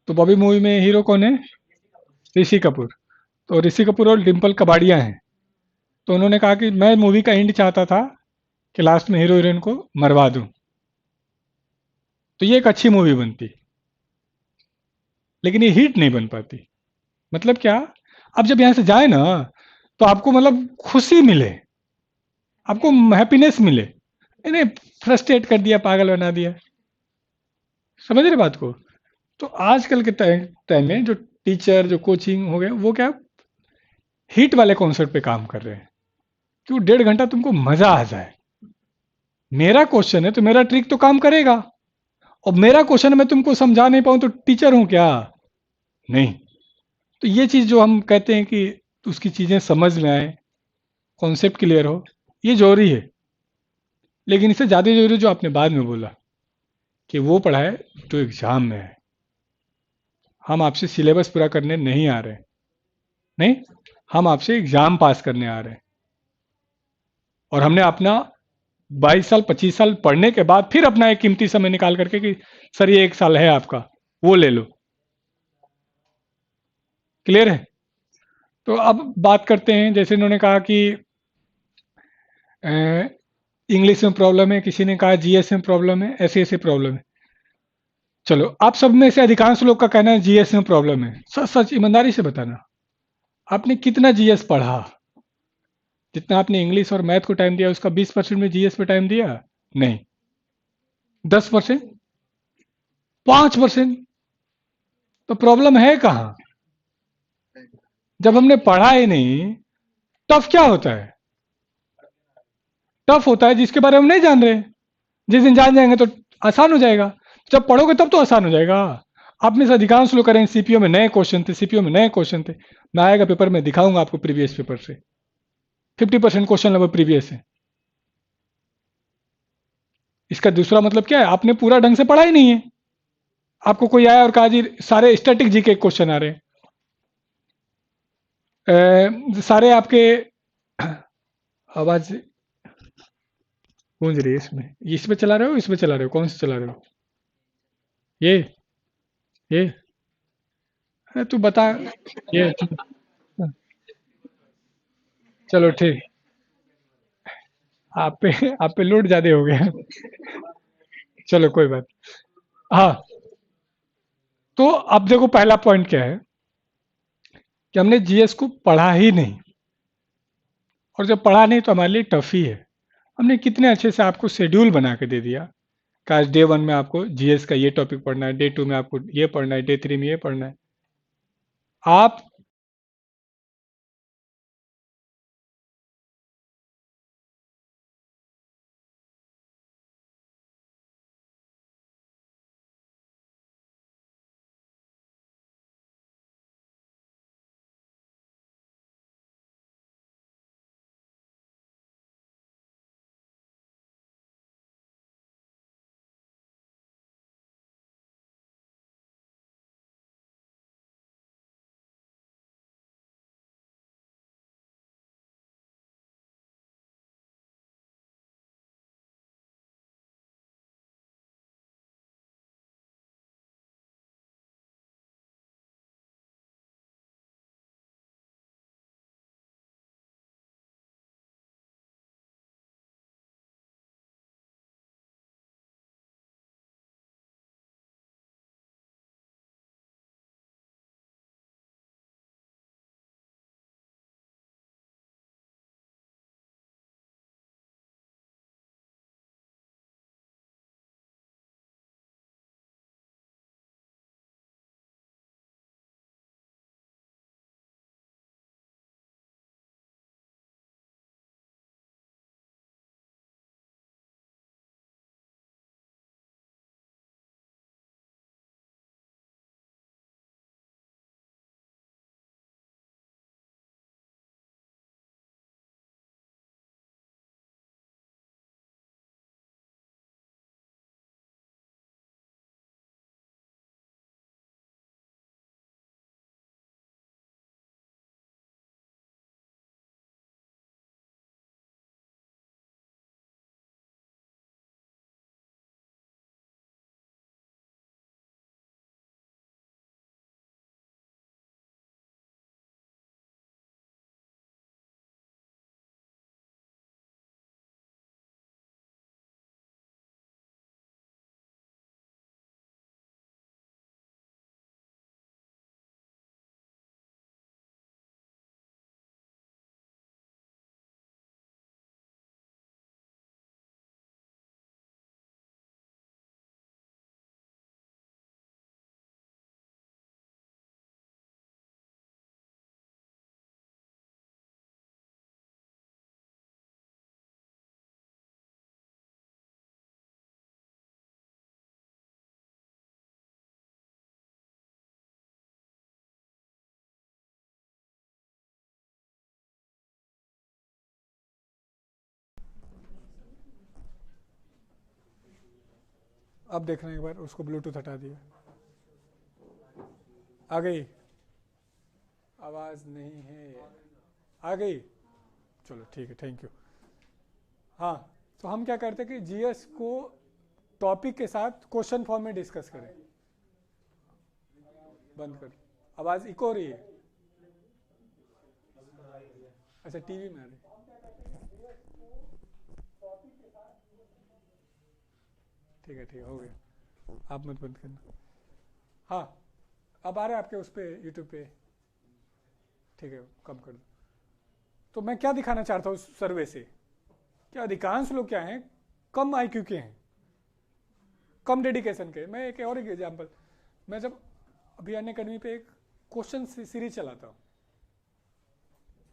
तो बॉबी मूवी में हीरो कौन है? ऋषि कपूर। तो ऋषि कपूर और डिम्पल कबाड़िया हैं। तो उन्होंने कहा कि मैं मूवी का एंड चाहता था कि लास्ट में हीरो हीरोइन को मरवा दूं, तो ये एक अच्छी मूवी बनती। लेकिन ये हिट नहीं बन पाती। मतलब क्या? अब जब यहां से जाए ना, तो आपको मतलब खुशी मिले, आपको हैप्पीनेस मिले। इन्हें फ्रस्ट्रेट कर दिया, पागल बना दिया। समझ रहे बात को? तो आजकल के टाइम में जो टीचर, जो कोचिंग हो गए, वो क्या हिट वाले कॉन्सेप्ट पे काम कर रहे हैं कि वो 1.5 घंटा तुमको मजा आ जाए। मेरा क्वेश्चन है तो मेरा ट्रिक तो काम करेगा। और मेरा क्वेश्चन मैं तुमको समझा नहीं पाऊं तो टीचर हूं क्या? नहीं। तो ये चीज जो हम कहते हैं कि उसकी चीजें समझ में आए, कॉन्सेप्ट क्लियर हो, ये जरूरी है। लेकिन इससे ज्यादा जरूरी जो आपने बाद में बोला कि वो पढ़ाए जो एग्जाम में है। हम आपसे सिलेबस पूरा करने नहीं आ रहे। नहीं, हम आपसे एग्जाम पास करने आ रहे हैं। और हमने अपना 22 साल 25 साल पढ़ने के बाद फिर अपना एक कीमती समय निकाल करके कि सर ये 1 साल है आपका, वो ले लो। क्लियर है? तो अब बात करते हैं, जैसे इन्होंने कहा कि इंग्लिश में प्रॉब्लम है, किसी ने कहा जीएस में प्रॉब्लम है, ऐसे ऐसे प्रॉब्लम है। चलो, आप सब में से अधिकांश लोग का कहना है जीएस में प्रॉब्लम है। सच सच ईमानदारी से बताना, आपने कितना जीएस पढ़ा? जितना आपने इंग्लिश और मैथ को टाइम दिया उसका 20% में जीएस पे टाइम दिया? नहीं। 10%? 5%? तो प्रॉब्लम है कहाँ? जब हमने पढ़ा ही नहीं। टफ क्या होता है? टफ होता है जिसके बारे में हम नहीं जान रहे। जिस दिन जान जाएंगे तो आसान हो जाएगा। जब पढ़ोगे तब तो आसान हो जाएगा। आप में से अधिकांश लोग करेंगे सीपीओ में नए क्वेश्चन थे, सीपीओ में नए क्वेश्चन थे। मैं आएगा पेपर में दिखाऊंगा आपको प्रीवियस पेपर से 50% क्वेश्चन लगभग प्रीवियस है। इसका दूसरा मतलब क्या है? आपने पूरा ढंग से पढ़ा ही नहीं है। आपको कोई आया और कहा जी सारे स्टैटिक जी के क्वेश्चन आ रहे हैं, सारे आपके आवाज गूंज रही है इसमें। इसमें चला रहे हो, इसमें चला रहे हो, कौन से चला रहे हो? ये अरे तू बता। ये चलो ठीक। आप पे लोड ज्यादा हो गया। चलो कोई बात। हाँ, तो अब देखो पहला पॉइंट क्या है कि हमने जीएस को पढ़ा ही नहीं। और जब पढ़ा नहीं तो हमारे लिए टफ ही है। हमने कितने अच्छे से आपको शेड्यूल बना के दे दिया कि आज डे 1 में आपको जीएस का ये टॉपिक पढ़ना है, डे 2 में आपको ये पढ़ना है, डे 3 में ये पढ़ना है। आप अब देखना एक बार, उसको ब्लूटूथ हटा दिया। आ गई आवाज? नहीं है, आ गई? चलो ठीक है, थैंक यू। हाँ, तो हम क्या करते हैं कि जीएस को टॉपिक के साथ क्वेश्चन फॉर्म में डिस्कस करें। बंद कर, आवाज इको हो रही है। अच्छा, टीवी में आ रही। ठीक है, ठीक है, हो गया, आप मत बंद करना। हाँ, अब आ रहा है आपके उस पे, यूट्यूब पे? ठीक है, कम कर दो। तो मैं क्या दिखाना चाहता हूँ उस सर्वे से, कि अधिकांश लोग क्या हैं, कम आईक्यू के हैं, कम डेडिकेशन के। मैं एक और एग्जांपल, मैं जब अभी अनअकैडमी पे एक क्वेश्चन सीरीज चलाता हूँ,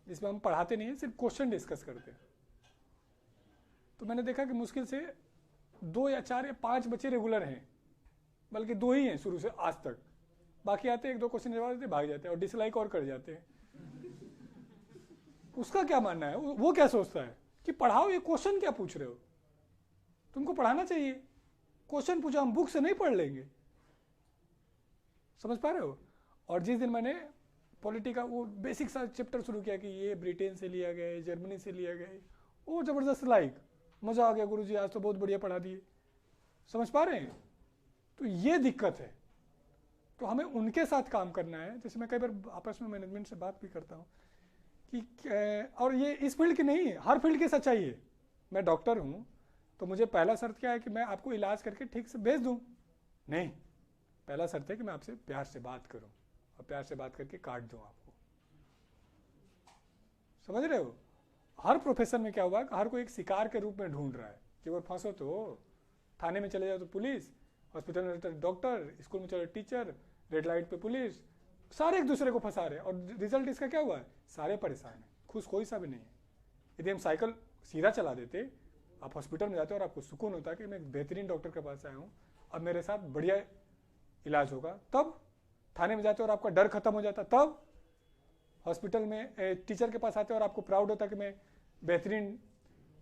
जिसमें हम पढ़ाते नहीं है, सिर्फ क्वेश्चन डिस्कस करते हैं, तो मैंने देखा कि मुश्किल से 2 या 4 या 5 बच्चे रेगुलर हैं, बल्कि 2 ही हैं शुरू से आज तक। बाकी आते 1-2 क्वेश्चन जवाब देते, भाग जाते हैं और डिसलाइक और कर जाते हैं। उसका क्या मानना है? वो क्या सोचता है कि पढ़ाओ, ये क्वेश्चन क्या पूछ रहे हो, तुमको पढ़ाना चाहिए, क्वेश्चन पूछो, हम बुक से नहीं पढ़ लेंगे। समझ पा रहे हो? और जिस दिन मैंने पॉलिटी का वो बेसिक सा चैप्टर शुरू किया कि ये ब्रिटेन से लिया गया है, जर्मनी से लिया गया है, वो जबरदस्त लाइक, मजा आ गया, गुरुजी आज तो बहुत बढ़िया पढ़ा दिए। समझ पा रहे हैं? तो ये दिक्कत है। तो हमें उनके साथ काम करना है। जैसे मैं कई बार आपस में मैनेजमेंट से बात भी करता हूँ कि, और ये इस फील्ड की नहीं है, हर फील्ड की सच्चाई है। मैं डॉक्टर हूँ, तो मुझे पहला शर्त क्या है कि मैं आपको इलाज करके ठीक से भेज दूँ? नहीं, पहला शर्त है कि मैं आपसे प्यार से बात करूँ, और प्यार से बात करके काट दूँ आपको। समझ रहे हो? हर प्रोफेशन में क्या हुआ, हर कोई एक शिकार के रूप में ढूंढ रहा है कि वो फंसो तो थाने में चले जाओ तो पुलिस, हॉस्पिटल में डॉक्टर, स्कूल में चलो टीचर, रेड लाइट पे पुलिस, सारे एक दूसरे को फंसा रहे हैं। और रिजल्ट इसका क्या हुआ है? सारे परेशान हैं, खुश कोई सा भी नहीं है। यदि हम साइकिल सीधा चला देते, आप हॉस्पिटल में जाते और आपको सुकून होता कि मैं एक बेहतरीन डॉक्टर के पास आया हूँ, अब मेरे साथ बढ़िया इलाज होगा, तब थाने में जाते और आपका डर खत्म हो जाता, तब हॉस्पिटल में टीचर के पास आते और आपको प्राउड होता कि मैं बेहतरीन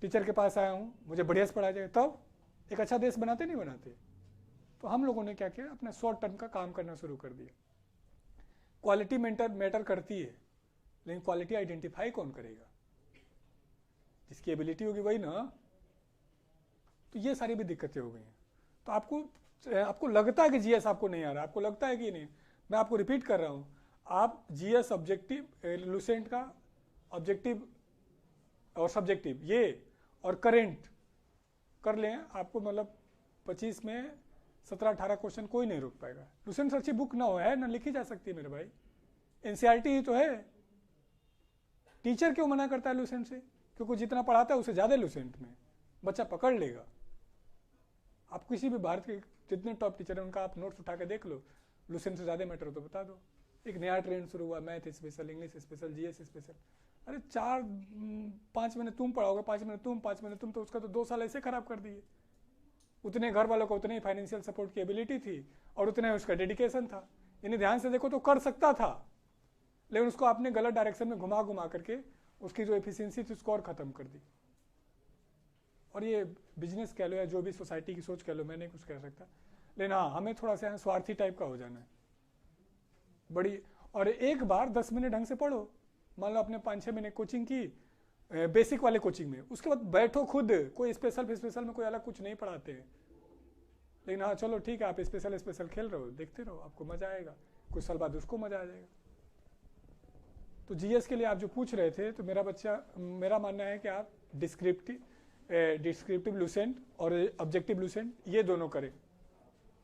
टीचर के पास आया हूँ, मुझे बढ़िया से पढ़ाया जाए, तब एक अच्छा देश बनाते नहीं बनाते। तो हम लोगों ने क्या किया, अपना शॉर्ट टर्म का काम करना शुरू कर दिया। क्वालिटी मैटर करती है, लेकिन क्वालिटी आइडेंटिफाई कौन करेगा? जिसकी एबिलिटी होगी वही ना। तो ये सारी भी दिक्कतें हो गई हैं। तो आपको लगता है कि जीएस आपको नहीं आ रहा, आपको लगता है कि नहीं, मैं आपको रिपीट कर रहा हूं, आप जीएस ऑब्जेक्टिव, लुसेंट का ऑब्जेक्टिव और सब्जेक्टिव ये और करेंट कर लें, आपको मतलब 25 में 17-18 क्वेश्चन कोई नहीं रोक पाएगा। लुसेंट से अच्छी बुक ना हो, है ना, लिखी जा सकती है मेरे भाई, एनसीईआरटी ही तो है। टीचर क्यों मना करता है लुसेंट से? क्योंकि जितना पढ़ाता है उससे ज्यादा लुसेंट में बच्चा पकड़ लेगा। आप किसी भी भारत के जितने टॉप टीचर हैं उनका आप नोट्स उठा के देख लो, लुसेंट से ज्यादा मैटर हो तो बता दो। एक नया ट्रेंड शुरू हुआ, math special, English special, GS special. अरे 5 महीने तुम पढ़ाओगे, 5 महीने तुम, 5 महीने तुम, तो उसका तो 2 साल ऐसे खराब कर दिए। उतने घर वालों को उतनी ही फाइनेंशियल सपोर्ट की एबिलिटी थी और उतना ही उसका डेडिकेशन था। यानी ध्यान से देखो तो कर सकता था, लेकिन उसको आपने गलत डायरेक्शन में घुमा घुमा करके उसकी जो एफिशिएंसी थी उसको और खत्म कर दी। और ये बिजनेस कह लो या जो भी सोसाइटी की सोच कह लो, मैं नहीं कुछ कह सकता, लेकिन हाँ, हमें थोड़ा सा स्वार्थी टाइप का हो जाना है बड़ी। और एक बार 10 मिनट ढंग से पढ़ो, मान लो आपने 5-6 महीने कोचिंग की, बेसिक वाले कोचिंग में, उसके बाद बैठो खुद, कोई स्पेशल में कोई अलग कुछ नहीं पढ़ाते हैं, लेकिन हाँ चलो ठीक है, आप स्पेशल खेल रहे हो, देखते रहो, आपको मजा आएगा, कुछ साल बाद उसको मजा आ जाएगा। तो जीएस के लिए आप जो पूछ रहे थे, तो मेरा मानना है कि आप डिस्क्रिप्टिव लुसेंट और ऑब्जेक्टिव लुसेंट ये दोनों करें।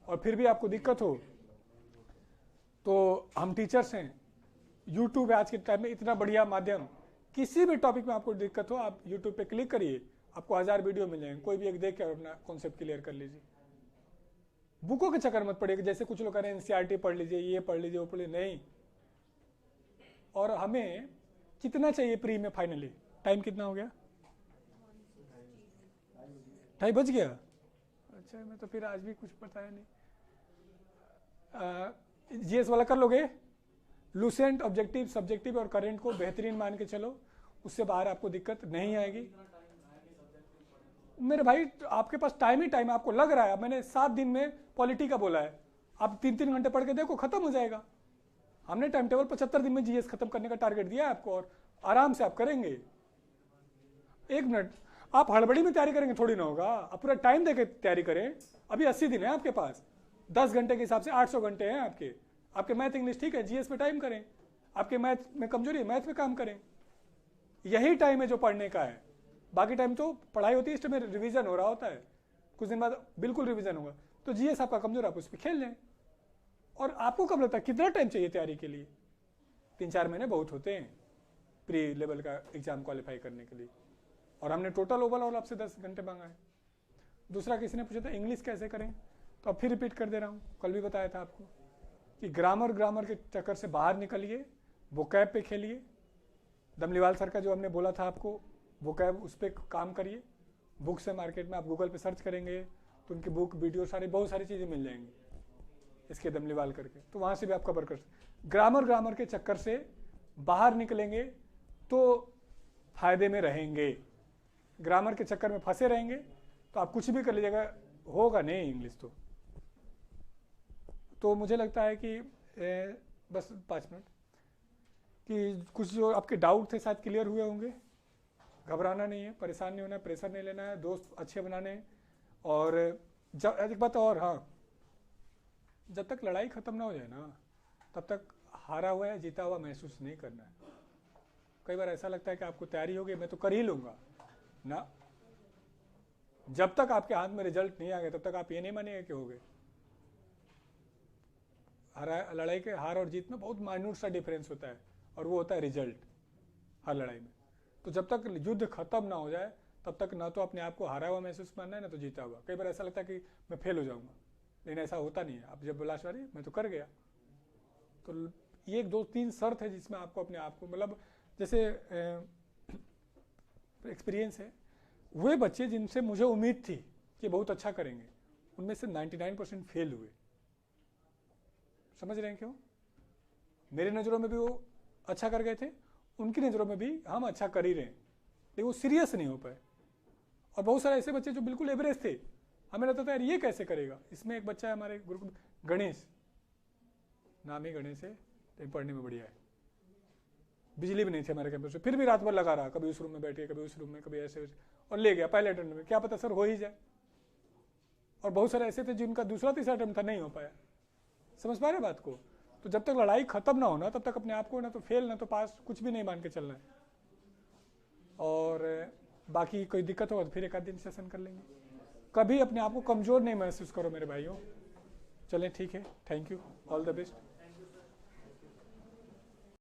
और फिर भी आपको दिक्कत हो तो हम टीचर्स हैं, यूट्यूब है आज के टाइम में इतना बढ़िया माध्यम, किसी भी टॉपिक में आपको दिक्कत हो आप यूट्यूब पे क्लिक करिए, आपको 1000 वीडियो मिल जाएंगे, कोई भी एक देख कर अपना कॉन्सेप्ट क्लियर कर लीजिए। बुकों के चक्कर मत पड़िएगा, जैसे कुछ लोग कह रहे हैं एनसीईआरटी पढ़ लीजिए, ये पढ़ लीजिए, वो पढ़ लीजिए, नहीं। और हमें कितना चाहिए प्री में फाइनली? टाइम कितना हो गया? 2:30 बज गया? अच्छा, मैं तो फिर आज भी कुछ बताया नहीं। जीएस वाला कर लोगे? लुसेंट, ऑब्जेक्टिव, सब्जेक्टिव और करेंट को बेहतरीन मान के चलो, उससे बाहर आपको दिक्कत नहीं आएगी। मेरे भाई आपके पास टाइम ही टाइम है, आपको लग रहा है। अब मैंने 7 दिन में पॉलिटी का बोला है, आप 3-3 घंटे पढ़ के देखो, खत्म हो जाएगा। हमने टाइम टेबल 75 दिन में जीएस खत्म करने का टारगेट दिया है आपको, और आराम से आप करेंगे। 1 मिनट, आप हड़बड़ी में तैयारी करेंगे थोड़ी ना होगा, आप पूरा टाइम देके तैयारी करें। अभी 80 दिन है आपके पास, 10 घंटे के हिसाब से 800 घंटे हैं आपके मैथ इंग्लिश ठीक है, जीएस में टाइम करें। आपके मैथ में कमजोरी है, मैथ में काम करें। यही टाइम है जो पढ़ने का है, बाकी टाइम तो पढ़ाई होती है, इस टाइम में रिवीजन हो रहा होता है, कुछ दिन बाद बिल्कुल रिवीजन होगा। तो जीएस आपका कमजोर, आप उस पर खेल लें। और आपको कब लगता है कितना टाइम चाहिए तैयारी के लिए? 3-4 महीने बहुत होते हैं प्री लेवल का एग्जाम क्वालिफाई करने के लिए, और हमने टोटल ओवरऑल आपसे 10 घंटे मांगा है। दूसरा किसी ने पूछा था इंग्लिश कैसे करें, तो अब फिर रिपीट कर दे रहा हूँ, कल भी बताया था आपको कि ग्रामर के चक्कर से बाहर निकलिए, वोकैब पे खेलिए। दमलीवाल सर का जो हमने बोला था आपको, वोकैब उस पर काम करिए। बुक से मार्केट में आप गूगल पे सर्च करेंगे तो उनकी बुक, वीडियो, बहुत सारी चीज़ें मिल जाएंगी इसके दमलीवाल करके, तो वहाँ से भी आप कवर कर सकते। ग्रामर के चक्कर से बाहर निकलेंगे तो फायदे में रहेंगे। ग्रामर के चक्कर में फंसे रहेंगे तो आप कुछ भी कर लीजिएगा, होगा नहीं इंग्लिश। तो मुझे लगता है कि बस 5 मिनट कि कुछ जो आपके डाउट थे शायद क्लियर हुए होंगे। घबराना नहीं है, परेशान नहीं होना है, प्रेशर नहीं लेना है, दोस्त अच्छे बनाने हैं। और जब एक बात और, हाँ, जब तक लड़ाई खत्म ना हो जाए ना, तब तक हारा हुआ या जीता हुआ महसूस नहीं करना है। कई बार ऐसा लगता है कि आपको तैयारी हो गई, मैं तो कर ही लूंगा ना। जब तक आपके हाथ में रिजल्ट नहीं आ गया तब तक आप ये नहीं मानिएगा कि हो गए। लड़ाई के हार और जीत में बहुत माइन्यूट सा डिफरेंस होता है, और वो होता है रिजल्ट हर लड़ाई में। तो जब तक युद्ध खत्म ना हो जाए तब तक ना तो अपने आप को हारा हुआ महसूस करना है, ना तो जीता हुआ। कई बार ऐसा लगता है कि मैं फेल हो जाऊंगा, लेकिन ऐसा होता नहीं है। आप जब लास्ट बारी मैं तो कर गया। तो ये 1-2-3 शर्त है जिसमें आपको अपने आप को, मतलब जैसे एक्सपीरियंस है, वे बच्चे जिनसे मुझे उम्मीद थी कि बहुत अच्छा करेंगे, उनमें से 99% फेल हुए। समझ रहे हैं क्यों? मेरी नज़रों में भी वो अच्छा कर गए थे, उनकी नज़रों में भी हम अच्छा कर ही रहे हैं, लेकिन वो सीरियस नहीं हो पाए। और बहुत सारे ऐसे बच्चे जो बिल्कुल एवरेज थे, हमें लगता था यार ये कैसे करेगा। इसमें एक बच्चा है हमारे ग्रुप में, गणेश, नाम ही गणेश है, लेकिन पढ़ने में बढ़िया है। बिजली भी नहीं थी हमारे कैंपस में, फिर भी रात भर लगा रहा, कभी उस रूम में बैठे, कभी उस रूम में, कभी ऐसे, और ले गया पहले अटेम्प्ट में। क्या पता सर हो ही जाए। और बहुत सारे ऐसे थे जिनका दूसरा तीसरा अटेम्प्ट था, नहीं हो पाया। समझ पा रहे बात को? तो जब तक लड़ाई खत्म ना होना तब तक अपने आप को ना तो फेल ना तो पास कुछ भी नहीं मान के चलना है। और बाकी कोई दिक्कत होगा तो फिर एक आध दिन सेशन कर लेंगे। कभी अपने आप को कमजोर नहीं महसूस करो मेरे भाइयों। चलें, ठीक है, thank you, all the best.